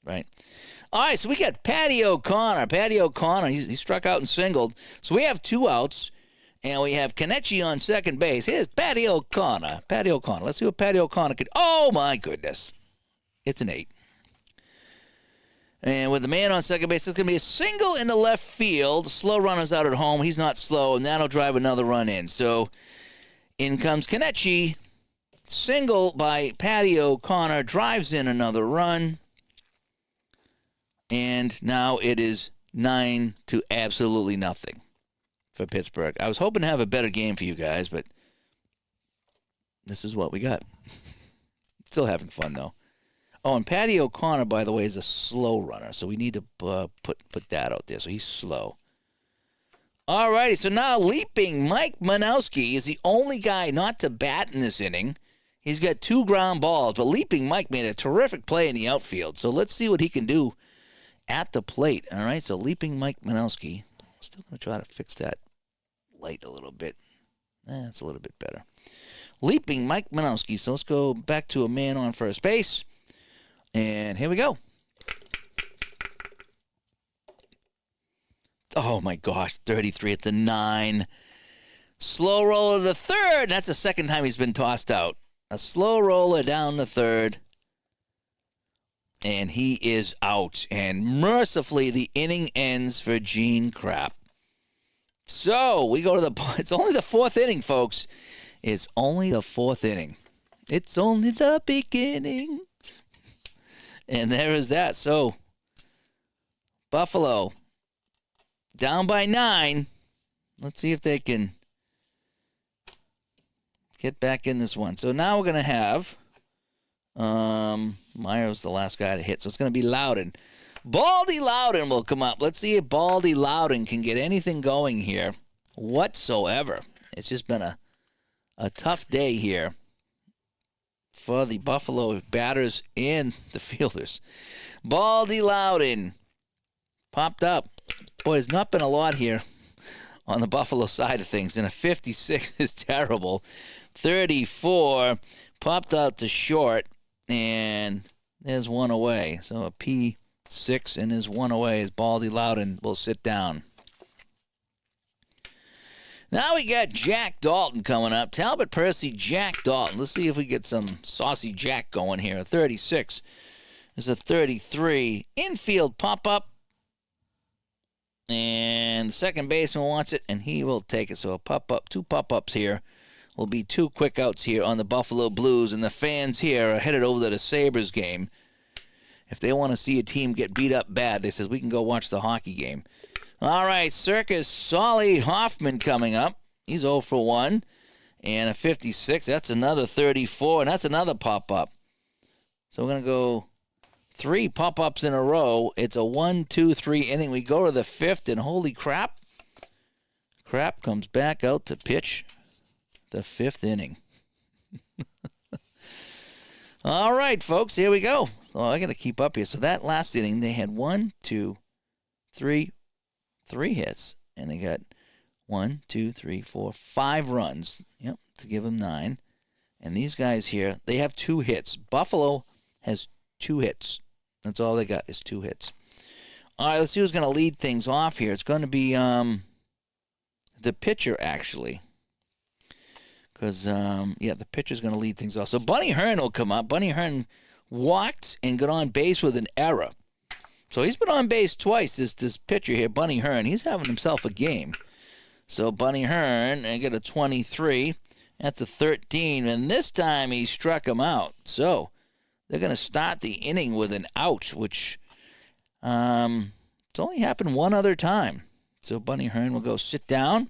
Right? All right, so we got Patty O'Connor. Patty O'Connor, he struck out and singled. So we have 2 outs, and we have Kenichi on second base. Here's Patty O'Connor. Patty O'Connor. Let's see what Patty O'Connor could. Oh, my goodness. It's an 8. And with the man on second base, it's going to be a single in the left field. Slow runner's out at home. He's not slow, and that'll drive another run in. So in comes Kenichi. Single by Patty O'Connor. Drives in another run. And now it is 9 to absolutely nothing for Pittsburgh. I was hoping to have a better game for you guys, but this is what we got. Still having fun, though. Oh, and Patty O'Connor, by the way, is a slow runner, so we need to put that out there. So he's slow. All righty, so now leaping Mike Manowski is the only guy not to bat in this inning. He's got 2 ground balls, but leaping Mike made a terrific play in the outfield. So let's see what he can do at the plate. All right, so leaping Mike Manowski. Still going to try to fix that light a little bit. That's a little bit better. Leaping Mike Manowski. So let's go back to a man on first base. And here we go. Oh, my gosh, 33. It's a 9. Slow roller to third. That's the second time he's been tossed out. A slow roller down the third. And he is out. And mercifully, the inning ends for Gene Crap. So we go to it's only the 4th inning, folks. It's only the 4th inning. It's only the beginning. And there is that. So, Buffalo down by 9. Let's see if they can get back in this one. So now we're going to have Meyer's the last guy to hit. So it's going to be Loudon. Baldy Loudon will come up. Let's see if Baldy Loudon can get anything going here whatsoever. It's just been a tough day here for the Buffalo batters and the fielders. Baldy Loudon popped up. Boy, there's not been a lot here on the Buffalo side of things, and a 56 is terrible. 34 popped out to short, and there's one away. So a P6 and is one away as Baldy Loudon will sit down. Now we got Jack Dalton coming up. Talbot Percy, Jack Dalton. Let's see if we get some saucy Jack going here. A 36 is a 33. Infield pop-up. And the second baseman wants it, and he will take it. So a pop-up, 2 pop-ups here. Will be 2 quick outs here on the Buffalo Blues. And the fans here are headed over to the Sabres game. If they want to see a team get beat up bad, they says we can go watch the hockey game. All right, Circus Solly Hoffman coming up. He's 0 for 1. And a 56. That's another 34, and that's another pop-up. So we're going to go 3 pop-ups in a row. It's a 1, 2, 3 inning. We go to the 5th, and holy crap. Crap comes back out to pitch the 5th inning. All right, folks, here we go. So I got to keep up here. So that last inning, they had 1, 2, 3 hits, and they got 1, 2, 3, 4, 5 runs. Yep, to give them 9. And these guys here, they have 2 hits. Buffalo has 2 hits. That's all they got is 2 hits. All right, let's see who's going to lead things off here. It's going to be the pitcher, actually. Because, the pitcher's going to lead things off. So Bunny Hearn will come up. Bunny Hearn walked and got on base with an error. So he's been on base twice, this pitcher here, Bunny Hearn. He's having himself a game. So Bunny Hearn, I get a 23. That's a 13. And this time he struck him out. So they're going to start the inning with an out, which it's only happened one other time. So Bunny Hearn will go sit down.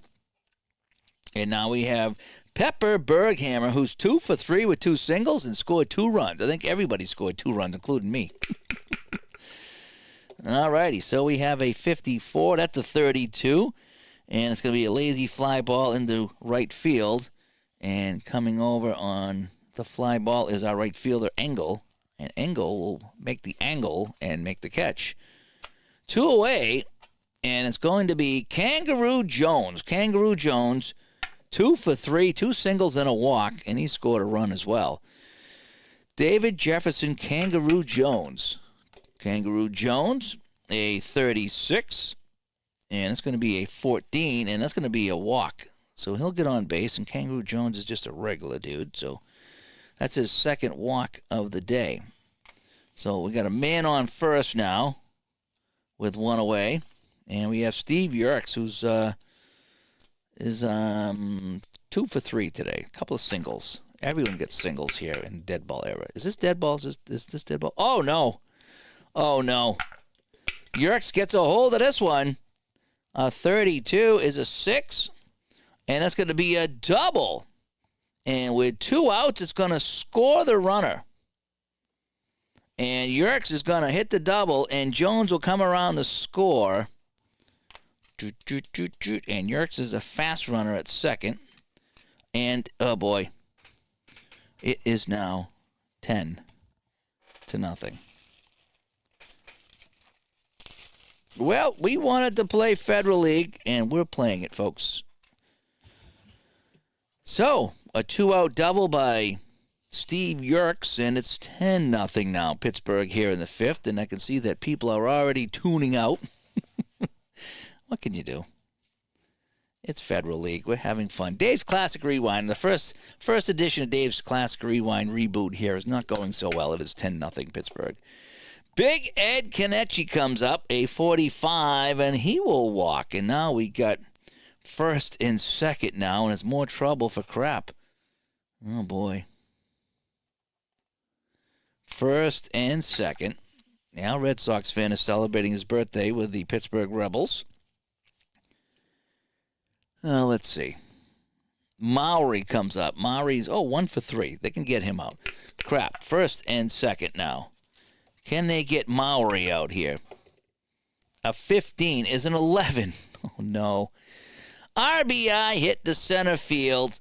And now we have Pepper Berghammer, who's 2 for 3 with 2 singles and scored 2 runs. I think everybody scored 2 runs, including me. All righty, so we have a 54. That's a 32. And it's going to be a lazy fly ball into right field. And coming over on the fly ball is our right fielder, Engel. And Engel will make the angle and make the catch. 2 away, and it's going to be Kangaroo Jones. Kangaroo Jones, 2 for 3, 2 singles and a walk, and he scored a run as well. David Jefferson Kangaroo Jones. Kangaroo Jones, a 36, and it's going to be a 14, and that's going to be a walk. So he'll get on base, and Kangaroo Jones is just a regular dude, so that's his second walk of the day. So we got a man on first now with 1 away, and we have Steve Yerkes, who's is 2 for 3 today. A couple of singles. Everyone gets singles here in dead ball era. Is this dead ball? Is this dead ball? Oh, no. Oh, no. Yerkes gets a hold of this one. A 32 is a 6, and that's going to be a double. And with 2 outs, it's going to score the runner. And Yerkes is going to hit the double, and Jones will come around to score. And Yerkes is a fast runner at second. And, oh boy, it is now 10-0. Well, we wanted to play Federal League, and we're playing it, folks. So, a 2-out double by Steve Yerkes, and it's 10-0 now. Pittsburgh here in the 5th, and I can see that people are already tuning out. What can you do? It's Federal League. We're having fun. Dave's Classic Rewind. The first edition of Dave's Classic Rewind reboot here is not going so well. It is 10-0 Pittsburgh. Big Ed Kenichi comes up, a 45, and he will walk. And now we got first and second now, and it's more trouble for crap. Oh, boy. First and second. Now, Red Sox fan is celebrating his birthday with the Pittsburgh Rebels. Let's see. Maury comes up. Maury's, 1 for 3. They can get him out. Crap. First and second now. Can they get Maury out here? A 15 is an 11. Oh, no. RBI hit the center field.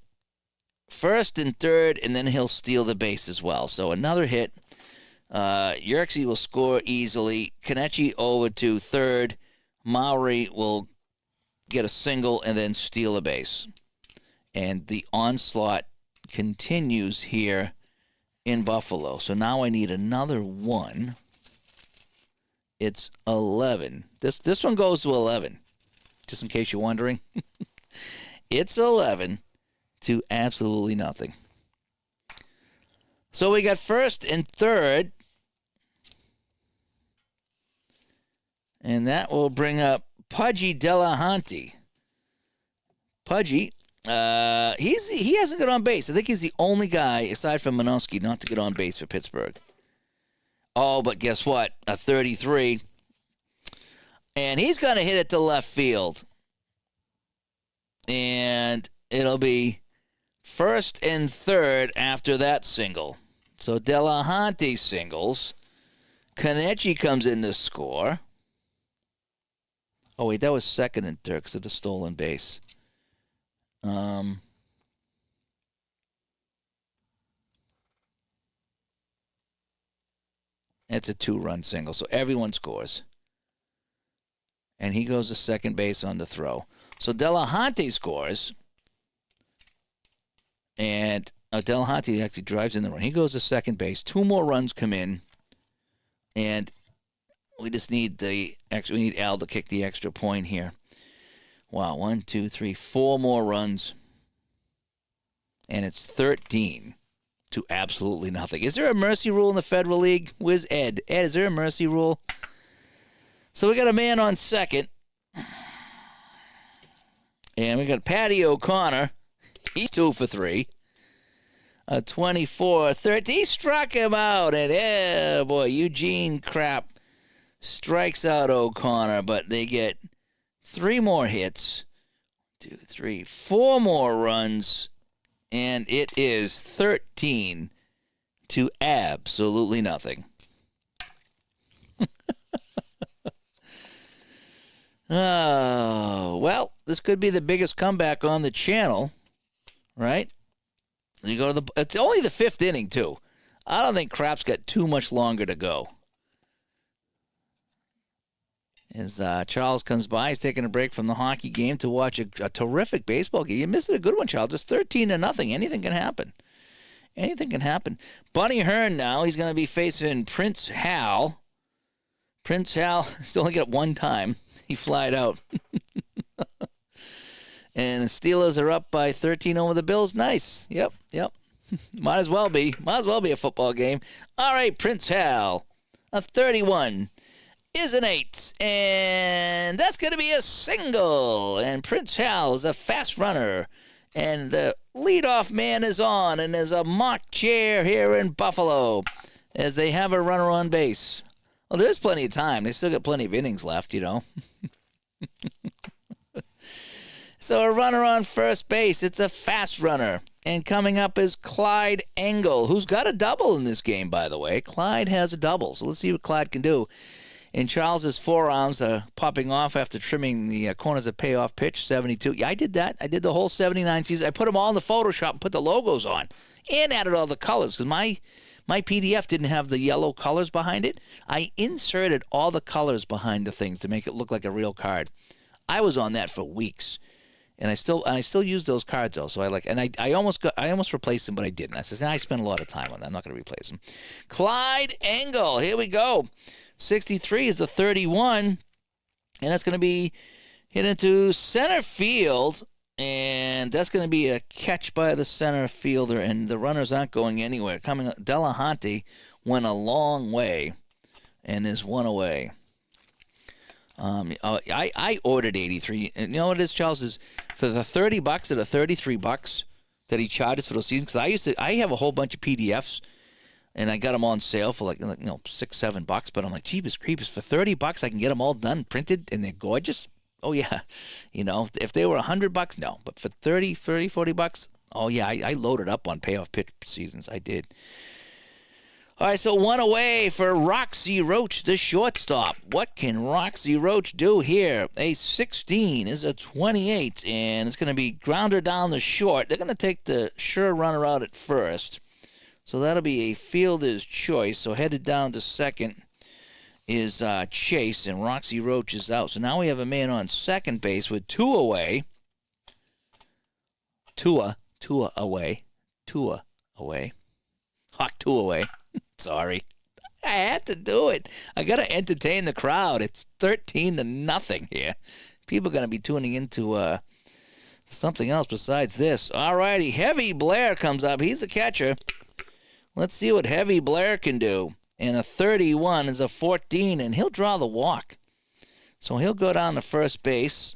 First and third, and then he'll steal the base as well. So another hit. Yerksey will score easily. Kenichi over to third. Maury will get a single and then steal a base. And the onslaught continues here in Buffalo. So now I need another one. It's 11. This one goes to 11, just in case you're wondering. It's 11 to absolutely nothing. So we got first and third. And that will bring up Pudgy Delahanty. Pudgy, he hasn't got on base. I think he's the only guy, aside from Minowski, not to get on base for Pittsburgh. Oh, but guess what? A 33. And he's going to hit it to left field. And it'll be first and third after that single. So Delahanty singles. Kenichi comes in to score. Oh, wait, that was second and third because of the stolen base. It's a 2-run single, so everyone scores. And he goes to second base on the throw. So Delahanty scores. And Delahanty actually drives in the run. He goes to second base. 2 more runs come in. And we just need we need Al to kick the extra point here. Wow, 1, 2, 3, 4 more runs. And it's 13 to absolutely nothing. Is there a mercy rule in the Federal League? Where's Ed? Ed, is there a mercy rule? So we got a man on second. And we got Patty O'Connor. He's 2 for 3. 24-13. He struck him out. And, boy, Eugene Crap strikes out O'Connor. But they get 3 more hits. 2, 3, 4 more runs. And it is 13 to absolutely nothing. Oh, well, this could be the biggest comeback on the channel, right? You go to it's only the 5th inning, too. I don't think Crap's got too much longer to go. As Charles comes by, he's taking a break from the hockey game to watch a terrific baseball game. You missed a good one, Charles. It's 13 to nothing. Anything can happen. Anything can happen. Bunny Hearn now, he's going to be facing Prince Hal. Prince Hal still only got 1 time. He flied out. And the Steelers are up by 13 over the Bills. Nice. Yep. Might as well be. Might as well be a football game. All right, Prince Hal. A 31 is an 8. And that's going to be a single. And Prince Hal is a fast runner. And the leadoff man is on. And there's a mock chair here in Buffalo as they have a runner on base. Well, there's plenty of time. They still got plenty of innings left, you know. So a runner on first base. It's a fast runner. And coming up is Clyde Engel, who's got a double in this game, by the way. Clyde has a double. So let's see what Clyde can do. And Charles's forearms are popping off after trimming the corners of payoff pitch, 72. Yeah, I did that. I did the whole 79 season. I put them all in the Photoshop and put the logos on and added all the colors because my PDF didn't have the yellow colors behind it. I inserted all the colors behind the things to make it look like a real card. I was on that for weeks, and I still use those cards though. So I almost replaced them, but I didn't. I said, I spent a lot of time on that. I'm not going to replace them. Clyde Engel, here we go. 63 is a 31, and that's going to be hit into center field. And that's going to be a catch by the center fielder, and the runners aren't going anywhere. Delahanty went a long way and is 1 away. I ordered 83. And you know what it is, Charles? Is for the $30 or the $33 that he charges for those seasons. Because I have a whole bunch of PDFs, And I got them on sale for like $6, $7. But I'm like, Jeepers creepers, for $30 I can get them all done, printed, and they're gorgeous. Oh yeah, if they were $100, no. But for $40, oh yeah, I loaded up on payoff pitch seasons. I did. All right, so one away for Roxy Roach, the shortstop. What can Roxy Roach do here? A 16 is a 28, and it's going to be grounder down the short. They're going to take the sure runner out at first. So that'll be a fielder's choice. So headed down to second is Chase, and Roxy Roach is out. So now we have a man on second base with two away. Tua away. Hawk 2 away. Sorry. I had to do it. I got to entertain the crowd. It's 13-0 here. People are going to be tuning into something else besides this. All righty. Heavy Blair comes up. He's the catcher. Let's see what Heavy Blair can do. And a 31 is a 14, and he'll draw the walk. So he'll go down to first base.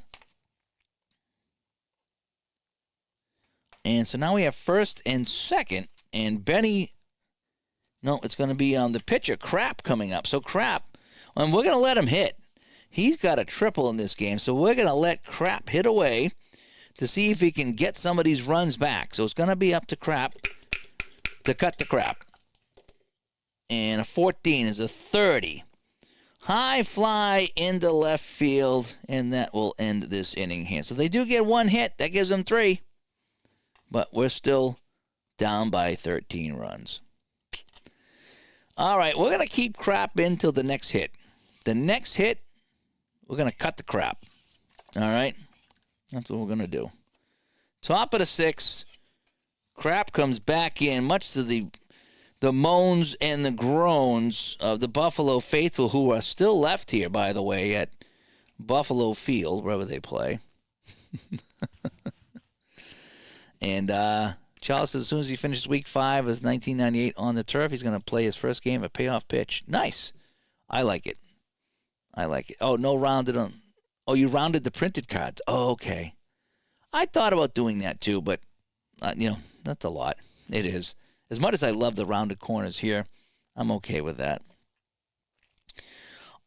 And so now we have first and second, and Benny... No, it's going to be the pitcher, Crap, coming up. So Crap, and we're going to let him hit. He's got a triple in this game, so we're going to let Crap hit away to see if he can get some of these runs back. So it's going to be up to Crap to cut the crap. And a 14 is a 30. High fly into left field, and that will end this inning here. So they do get one hit. That gives them 3. But we're still down by 13 runs. All right, we're going to keep Crap in till the next hit. The next hit, we're going to cut the crap. All right? That's what we're going to do. Top of the 6th, Crap comes back in, much to the moans and the groans of the Buffalo faithful, who are still left here, by the way, at Buffalo Field, wherever they play. And Charles says as soon as he finishes week 5 as 1998 on the turf, he's going to play his first game at payoff pitch. Nice. I like it. Oh, no rounded on. Oh, you rounded the printed cards. Oh, okay. I thought about doing that too, but, that's a lot. It is. As much as I love the rounded corners here, I'm okay with that.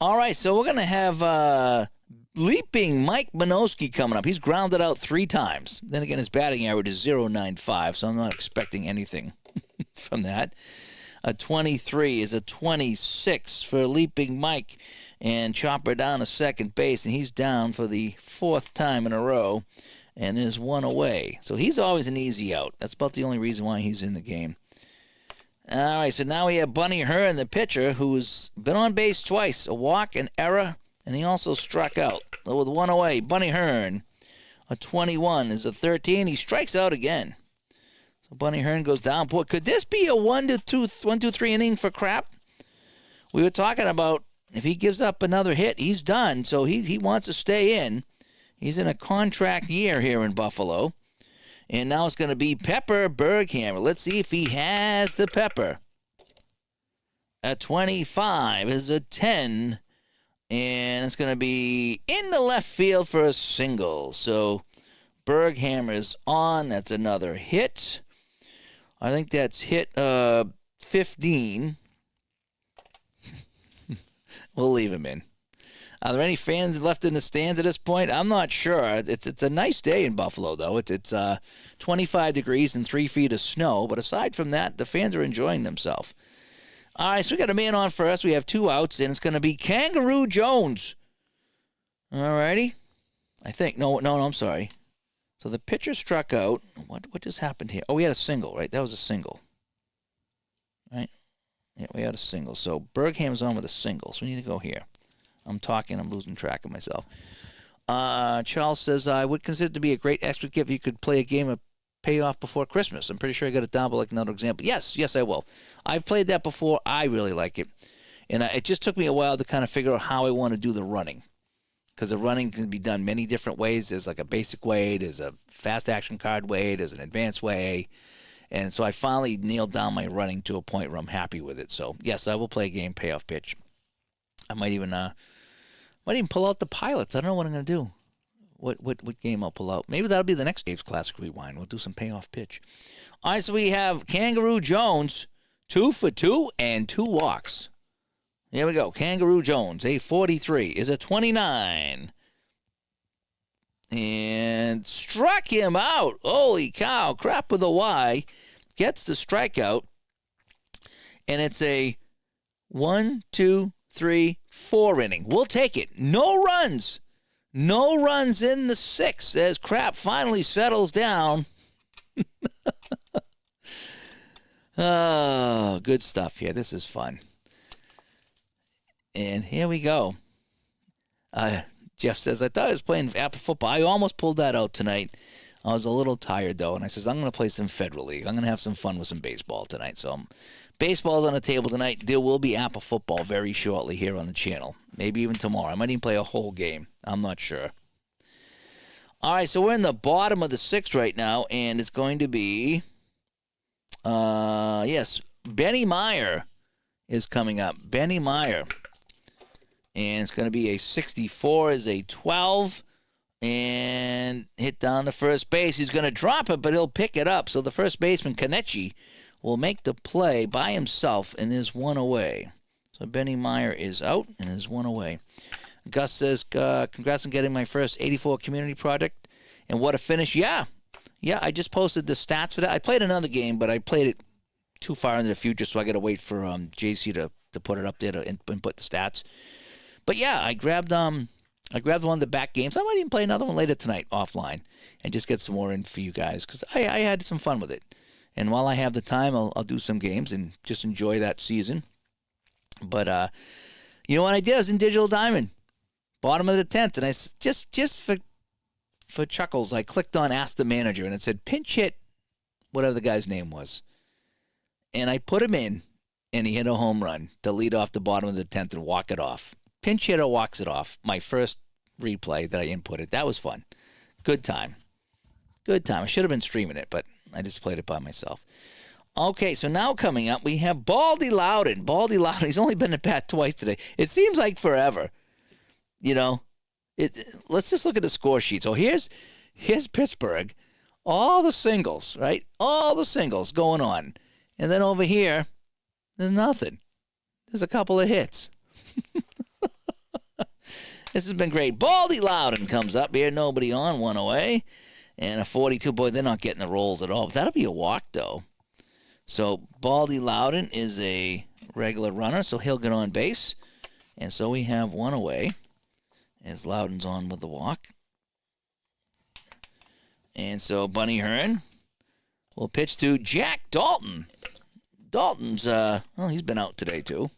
All right, so we're going to have Leaping Mike Minoski coming up. He's grounded out 3 times. Then again, his batting average is .095, so I'm not expecting anything from that. A 23 is a 26 for Leaping Mike, and chopper down to second base, and he's down for the 4th time in a row, and there's 1 away. So he's always an easy out. That's about the only reason why he's in the game. All right, so now we have Bunny Hearn, the pitcher, who's been on base twice, a walk, an error, and he also struck out with 1 away. Bunny Hearn, a 21 is a 13. He strikes out again. So Bunny Hearn goes down. Boy, could this be a 1-2-3 inning for Crap? We were talking about if he gives up another hit, he's done. So he wants to stay in. He's in a contract year here in Buffalo. And now it's going to be Pepper Berghammer. Let's see if he has the pepper. A 25 is a 10. And it's going to be in the left field for a single. So Berghammer's on. That's another hit. I think that's hit 15. We'll leave him in. Are there any fans left in the stands at this point? I'm not sure. It's a nice day in Buffalo, though. It's 25 degrees and 3 feet of snow. But aside from that, the fans are enjoying themselves. All right, so we got a man on first. We have 2 outs, and it's going to be Kangaroo Jones. All righty. I think. No, I'm sorry. So the pitcher struck out. What just happened here? Oh, we had a single, right? That was a single. Right? Yeah, we had a single. So Bergham's on with a single, so we need to go here. I'm losing track of myself. Charles says, I would consider it to be a great extra gift if you could play a game of payoff before Christmas. I'm pretty sure I got it down, but like another example. Yes, I will. I've played that before. I really like it. And it just took me a while to kind of figure out how I want to do the running. Because the running can be done many different ways. There's like a basic way. There's a fast action card way. There's an advanced way. And so I finally nailed down my running to a point where I'm happy with it. So, yes, I will play a game payoff pitch. I might even pull out the pilots. I don't know what I'm going to do. What game I'll pull out. Maybe that'll be the next Dave's Classic Rewind. We'll do some payoff pitch. All right, so we have Kangaroo Jones, 2 for 2 and 2 walks. Here we go. Kangaroo Jones, a 43, is a 29. And struck him out. Holy cow. Crap with a Y. Gets the strikeout. And it's a 1, 2, 3, 4 inning. We'll take it. No runs. No runs in the 6th as Crap finally settles down. Oh, good stuff here. This is fun. And here we go. Jeff says, I thought I was playing APBA football. I almost pulled that out tonight. I was a little tired, though, and I says, I'm going to play some Federal League. I'm going to have some fun with some baseball tonight. So baseball's on the table tonight. There will be APBA football very shortly here on the channel. Maybe even tomorrow. I might even play a whole game. I'm not sure. All right, so we're in the bottom of the 6th right now, and it's going to be, yes, Benny Meyer is coming up. Benny Meyer. And it's going to be a 64 is a 12. And hit down to first base. He's going to drop it, but he'll pick it up. So the first baseman, Kanechi, will make the play by himself, and there's 1 away. So Benny Meyer is out, and there's 1 away. Gus says, congrats on getting my first 84 community project. And what a finish. Yeah, I just posted the stats for that. I played another game, but I played it too far into the future, so I got to wait for JC to put it up there and put the stats. But yeah, I grabbed one of the back games. I might even play another one later tonight offline and just get some more in for you guys because I had some fun with it. And while I have the time, I'll do some games and just enjoy that season. But you know what I did? I was in Digital Diamond, bottom of the 10th, and I just for chuckles, I clicked on Ask the Manager, and it said pinch hit, whatever the guy's name was. And I put him in, and he hit a home run to lead off the bottom of the 10th and walk it off. Pinch hitter walks it off. My first replay that I inputted. That was fun. Good time. I should have been streaming it, but I just played it by myself. Okay, so now coming up, we have Baldy Loudon. Baldy Loudon, he's only been at bat twice today. It seems like forever. You know, let's just look at the score sheet. So here's Pittsburgh. All the singles, right? All the singles going on. And then over here, there's nothing. There's a couple of hits. This has been great. Baldy Loudon comes up here. Nobody on, 1 away. And a 42. Boy, they're not getting the rolls at all. But that'll be a walk, though. So Baldy Loudon is a regular runner, so he'll get on base. And so we have 1 away as Loudon's on with the walk. And so Bunny Hearn will pitch to Jack Dalton. Dalton's, he's been out today, too.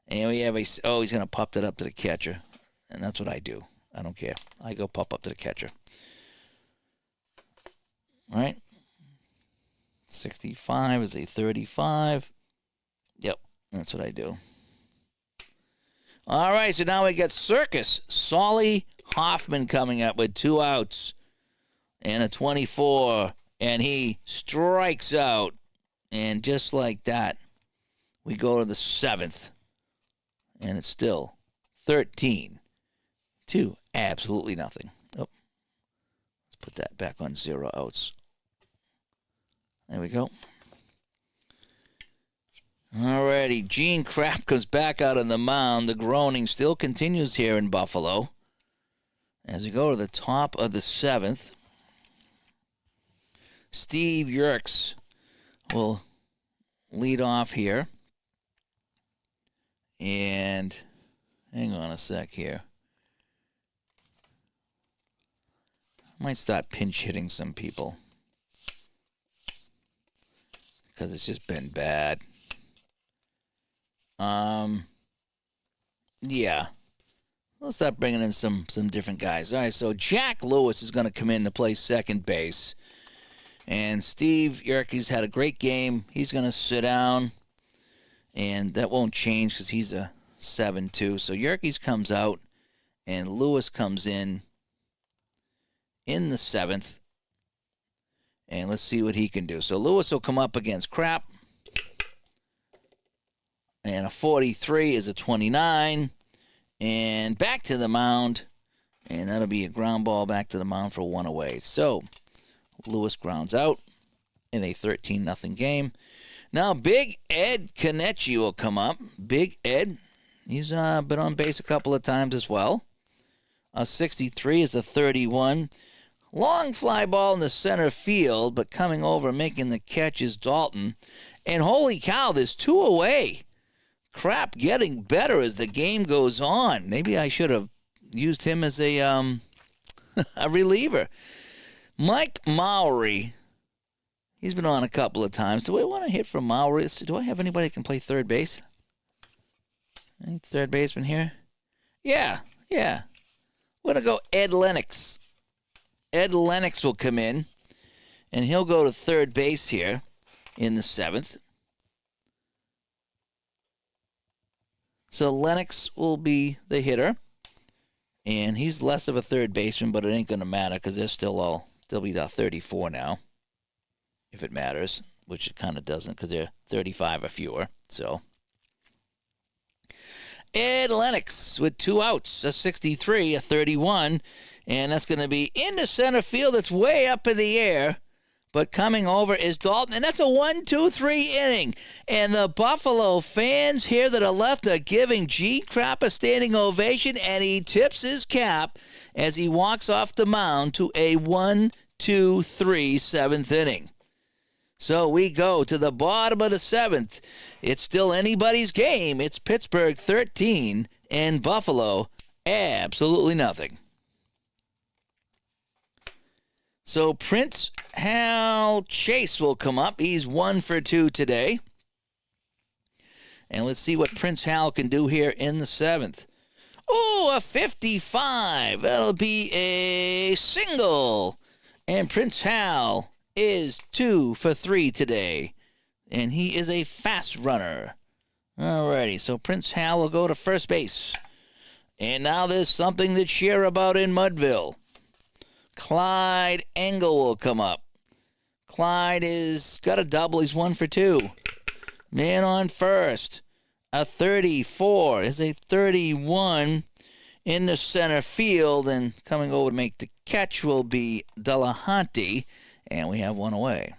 And we have he's going to pop that up to the catcher. And that's what I do. I don't care. I go pop up to the catcher. All right. 65 is a 35. Yep, that's what I do. All right, so now we got Circus Solly Hoffman coming up with 2 outs and a 24. And he strikes out. And just like that, we go to the 7th. And it's still 13 to absolutely nothing. Oh, let's put that back on 0 outs. There we go. All righty. Gene Kraft comes back out on the mound. The groaning still continues here in Buffalo. As we go to the top of the 7th, Steve Yerkes will lead off here. And hang on a sec here. I might start pinch hitting some people because it's just been bad. Yeah. Let's start bringing in some different guys. All right, so Jack Lewis is going to come in to play second base. And Steve Yerkes had a great game. He's going to sit down. And that won't change because he's a 7-2. So Yerkes comes out, and Lewis comes in the 7th. And let's see what he can do. So Lewis will come up against Crap. And a 43 is a 29. And back to the mound. And that'll be a ground ball back to the mound for 1 away. So Lewis grounds out in a 13-0 game. Now, Big Ed Kenichi will come up. Big Ed, he's been on base a couple of times as well. A 63 is a 31. Long fly ball in the center field, but coming over making the catch is Dalton. And holy cow, there's 2 away. Crap, getting better as the game goes on. Maybe I should have used him as a a reliever. Mike Mowry, he's been on a couple of times. Do I want to hit from Mowry? Do I have anybody that can play third base? Any third baseman here? Yeah. We're going to go Ed Lennox. Ed Lennox will come in, and he'll go to third base here in the 7th. So Lennox will be the hitter, and he's less of a third baseman, but it ain't going to matter because they'll be about 34 now, if it matters, which it kind of doesn't because they're 35 or fewer. So Ed Lennox with 2 outs, a 63, a 31, and that's going to be into center field. It's way up in the air, but coming over is Dalton, and that's a 1-2-3 inning. And the Buffalo fans here that are left are giving G. Crap a standing ovation, and he tips his cap as he walks off the mound to a 1-2-3 7th inning. So we go to the bottom of the 7th. It's still anybody's game. It's Pittsburgh 13 and Buffalo absolutely nothing. So Prince Hal Chase will come up. He's 1 for 2 today. And let's see what Prince Hal can do here in the 7th. Oh, a 55. That'll be a single. And Prince Hal is 2 for 3 today. And he is a fast runner. Alrighty, so Prince Hal will go to first base. And now there's something to cheer about in Mudville. Clyde Engel will come up. Clyde is got a double. He's 1 for 2. Man on first. A 34 is a 31 in the center field. And coming over to make the catch will be Delahanty. And we have 1 away.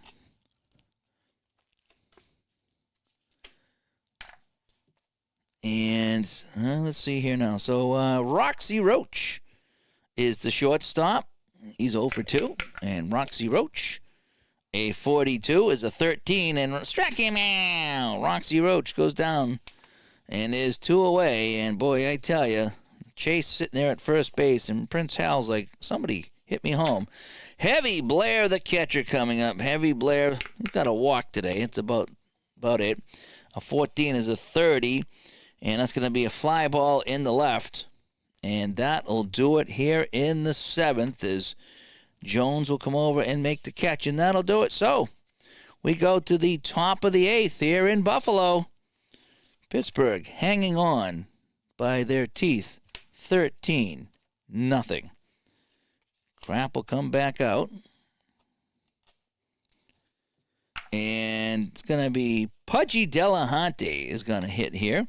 And let's see here now. So Roxy Roach is the shortstop. He's 0 for 2. And Roxy Roach, a 42, is a 13. And strike him out. Roxy Roach goes down and is 2 away. And boy, I tell you, Chase sitting there at first base. And Prince Hal's like, somebody hit me home. Heavy Blair, the catcher, coming up. Heavy Blair, he's got a walk today. It's about it. A 14 is a 30. And that's going to be a fly ball in the left. And that will do it here in the 7th as Jones will come over and make the catch. And that'll do it. So we go to the top of the 8th here in Buffalo. Pittsburgh hanging on by their teeth. 13-0. Crap will come back out. And it's going to be Pudgy Delahanty is going to hit here.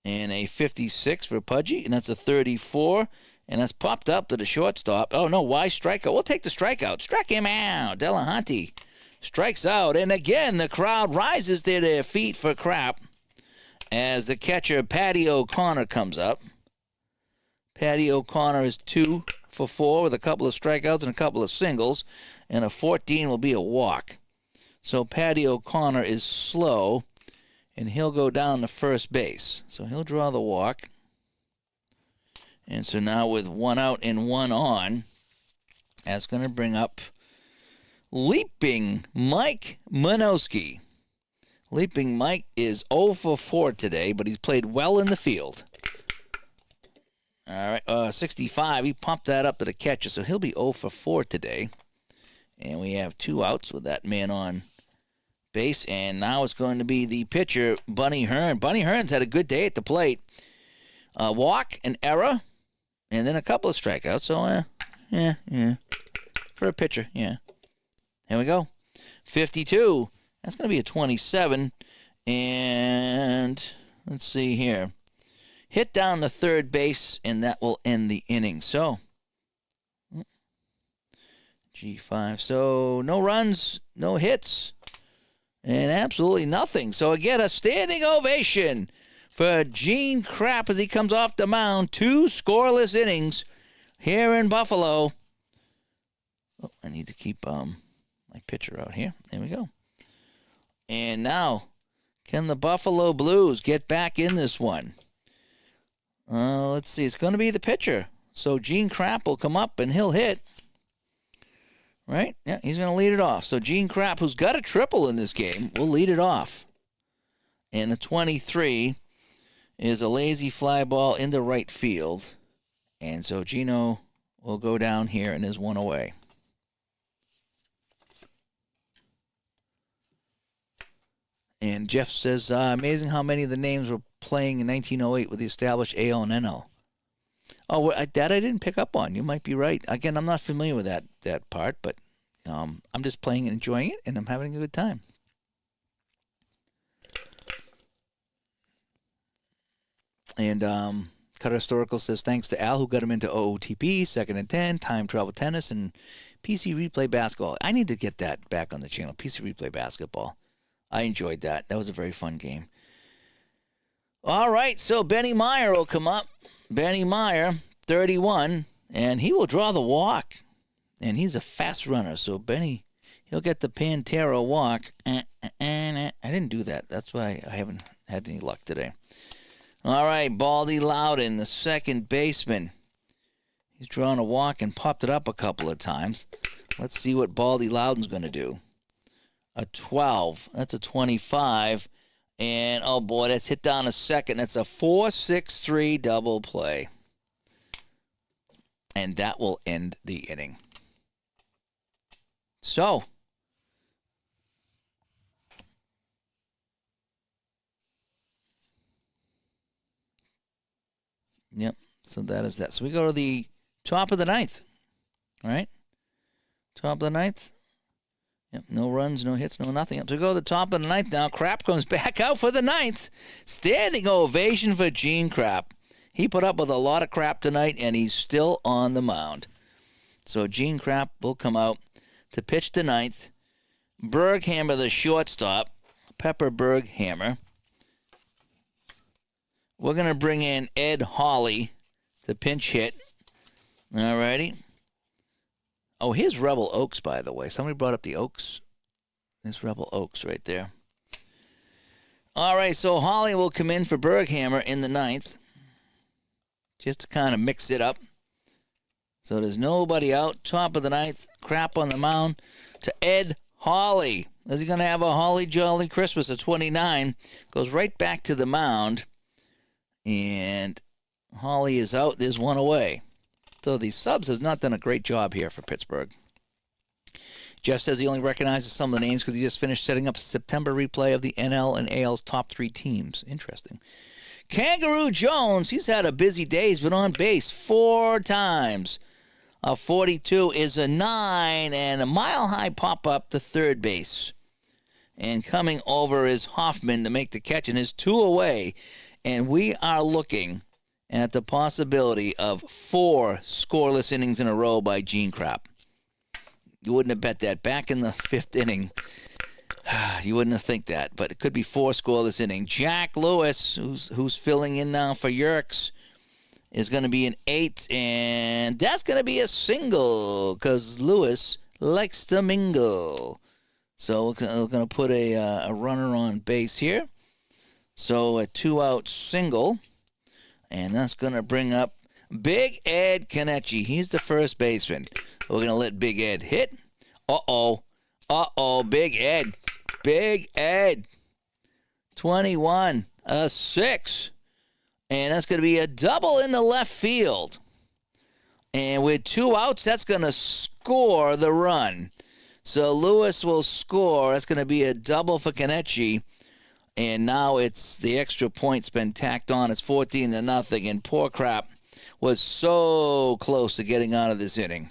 And a 56 for Pudgy, and that's a 34. And that's popped up to the shortstop. Oh, no, why strikeout? We'll take the strikeout. Strike him out. Delahanty strikes out. And again, the crowd rises to their feet for crap as the catcher, Patty O'Connor, comes up. Patty O'Connor is 2 for 4 with a couple of strikeouts and a couple of singles. And a 14 will be a walk. So Patty O'Connor is slow. And he'll go down to first base. So he'll draw the walk. And so now with 1 out and 1 on, that's going to bring up Leaping Mike Manowski. Leaping Mike is 0 for 4 today, but he's played well in the field. All right, 65. He pumped that up to the catcher, so he'll be 0 for 4 today. And we have 2 outs with that man on base, and now it's going to be the pitcher, Bunny Hearn. Bunny Hearn's had a good day at the plate. Walk, an error, and then a couple of strikeouts. So, yeah. For a pitcher, yeah. Here we go. 52. That's going to be a 27. And let's see here. Hit down the third base, and that will end the inning. So, G5. So, no runs, no hits. and absolutely nothing. So again, a standing ovation for Gene Krapp as he comes off the mound. 2 scoreless innings here in Buffalo. Oh, I need to keep my pitcher out here. There we go. And now, can the Buffalo Blues get back in this one? Let's see. It's going to be the pitcher. So Gene Krapp will come up and he'll hit. Right? Yeah, he's going to lead it off. So Gene Krapp, who's got a triple in this game, will lead it off. And the 23 is a lazy fly ball into right field. And so Gino will go down here and is 1 away. And Jeff says, amazing how many of the names were playing in 1908 with the established AL and NL. Oh, that I didn't pick up on. You might be right. Again, I'm not familiar with that part, but I'm just playing and enjoying it, and I'm having a good time. And Cutter Historical says, thanks to Al, who got him into OOTP, 2nd and 10, time travel tennis, and PC Replay Basketball. I need to get that back on the channel, PC Replay Basketball. I enjoyed that. That was a very fun game. All right, so Benny Meyer will come up. Benny Meyer, 31, and he will draw the walk. And he's a fast runner, so Benny, he'll get the Pantera walk. I didn't do that. That's why I haven't had any luck today. All right, Baldy Loudon, the second baseman. He's drawn a walk and popped it up a couple of times. Let's see what Baldy Loudon's going to do. A 12. That's a 25. And, oh, boy, that's hit down a second. That's a 4-6-3 double play. And that will end the inning. So, yep, so that is that. So we go to the top of the ninth. All right? Top of the ninth. Yep, no runs, no hits, no nothing. So we go to the top of the ninth now. Krapp comes back out for the ninth. Standing ovation for Gene Krapp. He put up with a lot of crap tonight, and he's still on the mound. So Gene Krapp will come out to pitch the ninth. Berghammer, the shortstop. Pepper Berghammer. We're going to bring in Ed Hawley to pinch hit. All righty. Oh, here's Rebel Oaks, by the way. Somebody brought up the Oaks. There's Rebel Oaks right there. All right, so Hawley will come in for Berghammer in the ninth, just to kind of mix it up. So there's nobody out. Top of the ninth, Krapp on the mound to Ed Hawley. Is he going to have a Holly Jolly Christmas at 29? Goes right back to the mound. And Hawley is out. There's 1 away. So the subs have not done a great job here for Pittsburgh. Jeff says he only recognizes some of the names because he just finished setting up a September replay of the NL and AL's top 3 teams. Interesting. Kangaroo Jones, he's had a busy day. He's been on base 4 times. A 42 is a 9, and a mile-high pop-up to third base. And coming over is Hoffman to make the catch, and is 2 away. And we are looking at the possibility of 4 scoreless innings in a row by Gene Krapp. You wouldn't have bet that. Back in the 5th inning, you wouldn't have think that. But it could be 4 scoreless innings. Jack Lewis, who's filling in now for Yerkes, is going to be an 8. And that's going to be a single because Lewis likes to mingle. So we're going to put a runner on base here. So a 2-out single. And that's going to bring up Big Ed Kenichi. He's the first baseman. We're going to let Big Ed hit. Uh-oh. Big Ed. Big Ed. 21. A 6. And that's going to be a double in the left field. And with 2 outs, that's going to score the run. So Lewis will score. That's going to be a double for Kenichi. And now it's the extra point's been tacked on. It's 14-0. And poor Krapp was so close to getting out of this inning.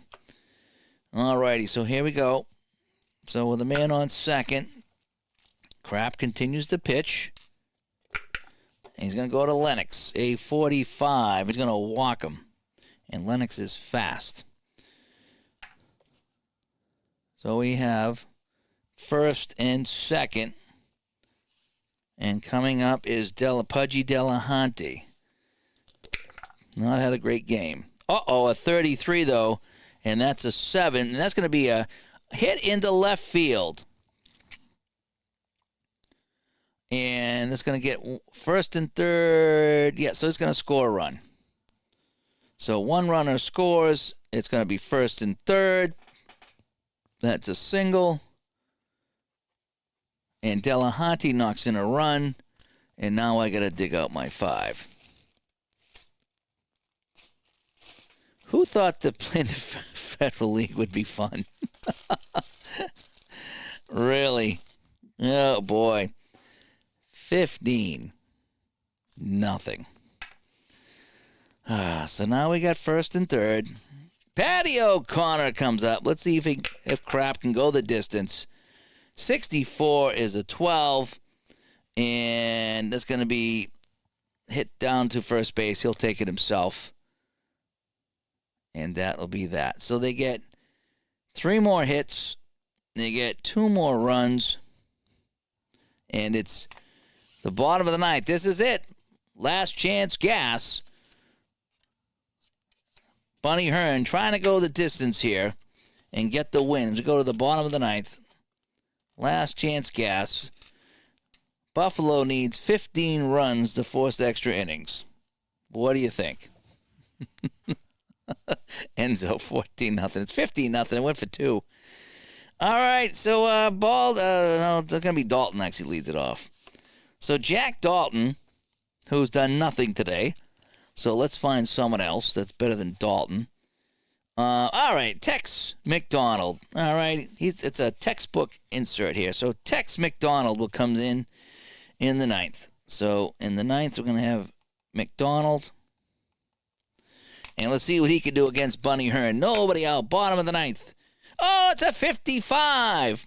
All righty, so here we go. So with a man on second, Krapp continues to pitch. He's going to go to Lennox, a 45. He's going to walk him. And Lennox is fast. So we have first and second. And coming up is Pudgy Delahanty. Not had a great game. Uh-oh, a 33, though, and that's a 7. And that's going to be a hit into left field. And it's going to get first and third. Yeah, so it's going to score a run. So one runner scores. It's going to be first and third. That's a single. And Delahanty knocks in a run. And now I got to dig out my 5. Who thought that playing the Federal League would be fun? Really? Oh, boy. 15. Nothing. So now we got first and third. Patty O'Connor comes up. Let's see if Crap can go the distance. 64 is a 12. And that's going to be hit down to first base. He'll take it himself. And that'll be that. So they get 3 more hits. They get 2 more runs. And it's the bottom of the ninth. This is it. Last chance gas. Bunny Hearn trying to go the distance here and get the win. To go to the bottom of the ninth. Last chance gas. Buffalo needs 15 runs to force extra innings. What do you think? Enzo, 14-0. It's 15-0. It went for 2. All right, so no, it's going to be Dalton actually leads it off. So Jack Dalton, who's done nothing today. So let's find someone else that's better than Dalton. All right, Tex McDonald. All right, it's a textbook insert here. So Tex McDonald will come in the ninth. So in the ninth, we're going to have McDonald. And let's see what he can do against Bunny Hearn. Nobody out. Bottom of the ninth. Oh, it's a 55.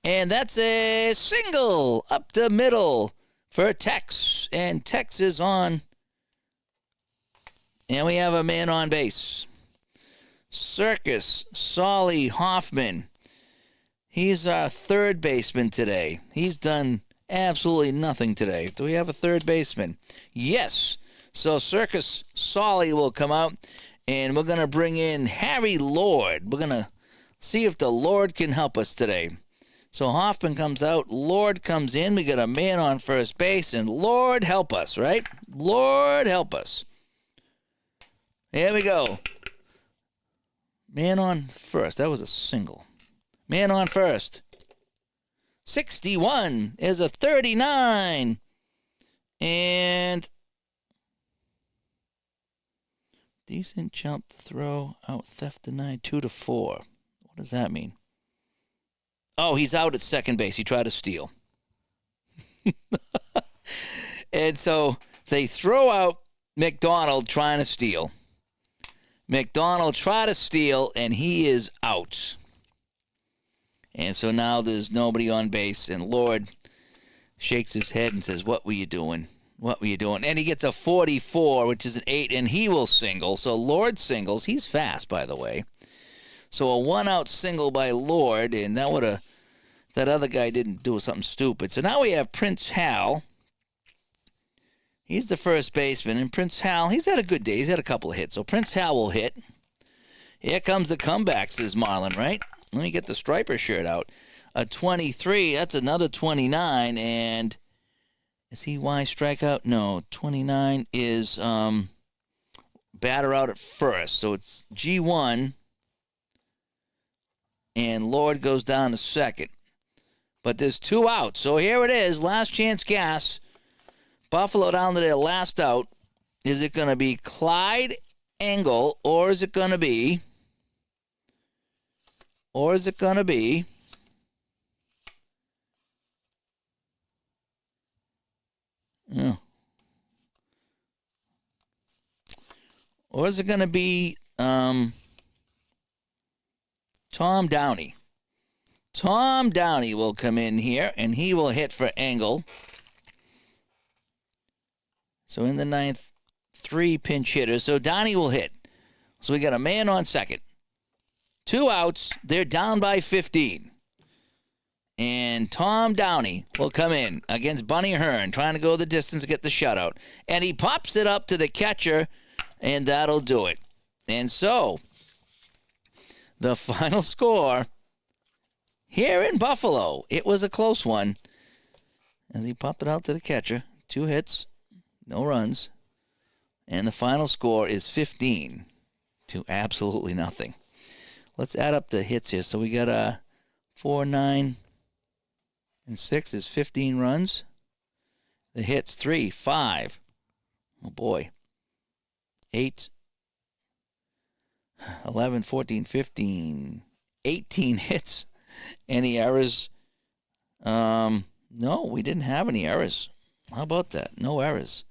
And that's a single up the middle for Tex. And Tex is on. And we have a man on base. Circus Solly Hoffman. He's our third baseman today. He's done absolutely nothing today. Do we have a third baseman? Yes. So Circus Solly will come out, and we're going to bring in Harry Lord. We're going to see if the Lord can help us today. So Hoffman comes out, Lord comes in. We got a man on first base, and Lord help us, right? Lord help us. Here we go. Man on first. That was a single. Man on first. 61 is a 39. And decent jump, throw, out, theft denied, 2-4. What does that mean? Oh, he's out at second base. He tried to steal. And so they throw out McDonald trying to steal. McDonald tried to steal, and he is out. And so now there's nobody on base, and Lord shakes his head and says, what were you doing? What were you doing? And he gets a 44, which is an 8, and he will single. So Lord singles. He's fast, by the way. So a 1-out single by Lord, and that other guy didn't do something stupid. So now we have Prince Hal. He's the first baseman, and Prince Hal, he's had a good day. He's had a couple of hits. So Prince Hal will hit. Here comes the comeback, says Marlon, right? Let me get the striper shirt out. A 23, that's another 29, and is he Y strikeout? No, 29 is batter out at first. So it's G1, and Lord goes down to second. But there's 2 outs. So here it is, last chance gas. Buffalo down to their last out. Is it going to be Clyde Engel, or is it going to be... Or is it going to be... Oh. Or is it going to be Tom Downey? Tom Downey will come in here, and he will hit for Engel. So in the ninth, 3 pinch hitters. So Downey will hit. So we got a man on second. 2 outs. They're down by 15. And Tom Downey will come in against Bunny Hearn, trying to go the distance to get the shutout. And he pops it up to the catcher, and that'll do it. And so, the final score here in Buffalo, it was a close one. As he popped it out to the catcher, 2 hits, no runs. And the final score is 15 to absolutely nothing. Let's add up the hits here. So we got 4, 9, and 6 is 15 runs. The hits, 3, 5. Oh, boy. 8, 11, 14, 15, 18 hits. Any errors? No, we didn't have any errors. How about that? No errors.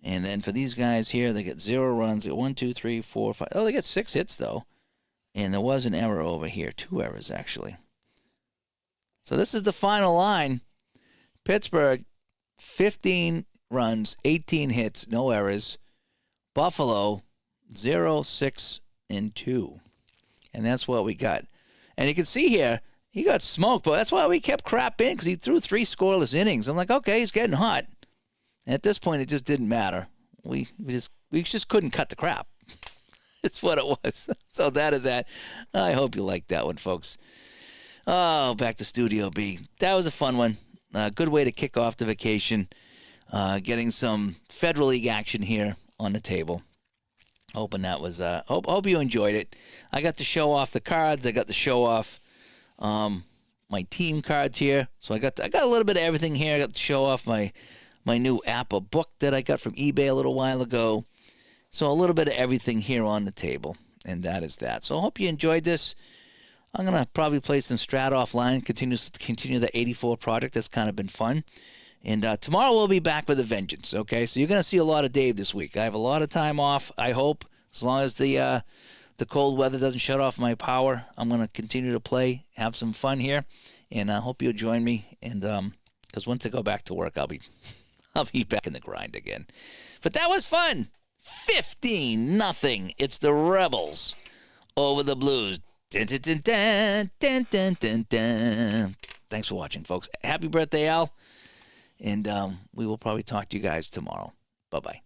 And then for these guys here, they get 0 runs. They get 1, 2, 3, 4, 5. Oh, they get 6 hits, though. And there was an error over here. 2 errors, actually. So this is the final line. Pittsburgh, 15 runs, 18 hits, no errors. Buffalo, 0, 6, and 2. And that's what we got. And you can see here, he got smoked, but that's why we kept crap in, because he threw 3 scoreless innings. I'm like, okay, he's getting hot. And at this point, it just didn't matter. We just couldn't cut the crap. It's what it was. So that is that. I hope you liked that one, folks. Oh, back to Studio B. That was a fun one. Good way to kick off the vacation. Getting some Federal League action here on the table. Hoping that was. Hope you enjoyed it. I got to show off the cards. I got to show off my team cards here. So I got a little bit of everything here. I got to show off my new APBA book that I got from eBay a little while ago. So a little bit of everything here on the table, and that is that. So I hope you enjoyed this. I'm going to probably play some Strat offline, continue the 84 project. That's kind of been fun. And tomorrow we'll be back with a vengeance, okay? So you're going to see a lot of Dave this week. I have a lot of time off, I hope, as long as the cold weather doesn't shut off my power. I'm going to continue to play, have some fun here, and I hope you'll join me. And because once I go back to work, I'll be back in the grind again. But that was fun. 15-0. It's the Rebels over the Blues. Dun, dun, dun, dun, dun, dun, dun, dun. Thanks for watching, folks. Happy birthday, Al. And we will probably talk to you guys tomorrow. Bye-bye.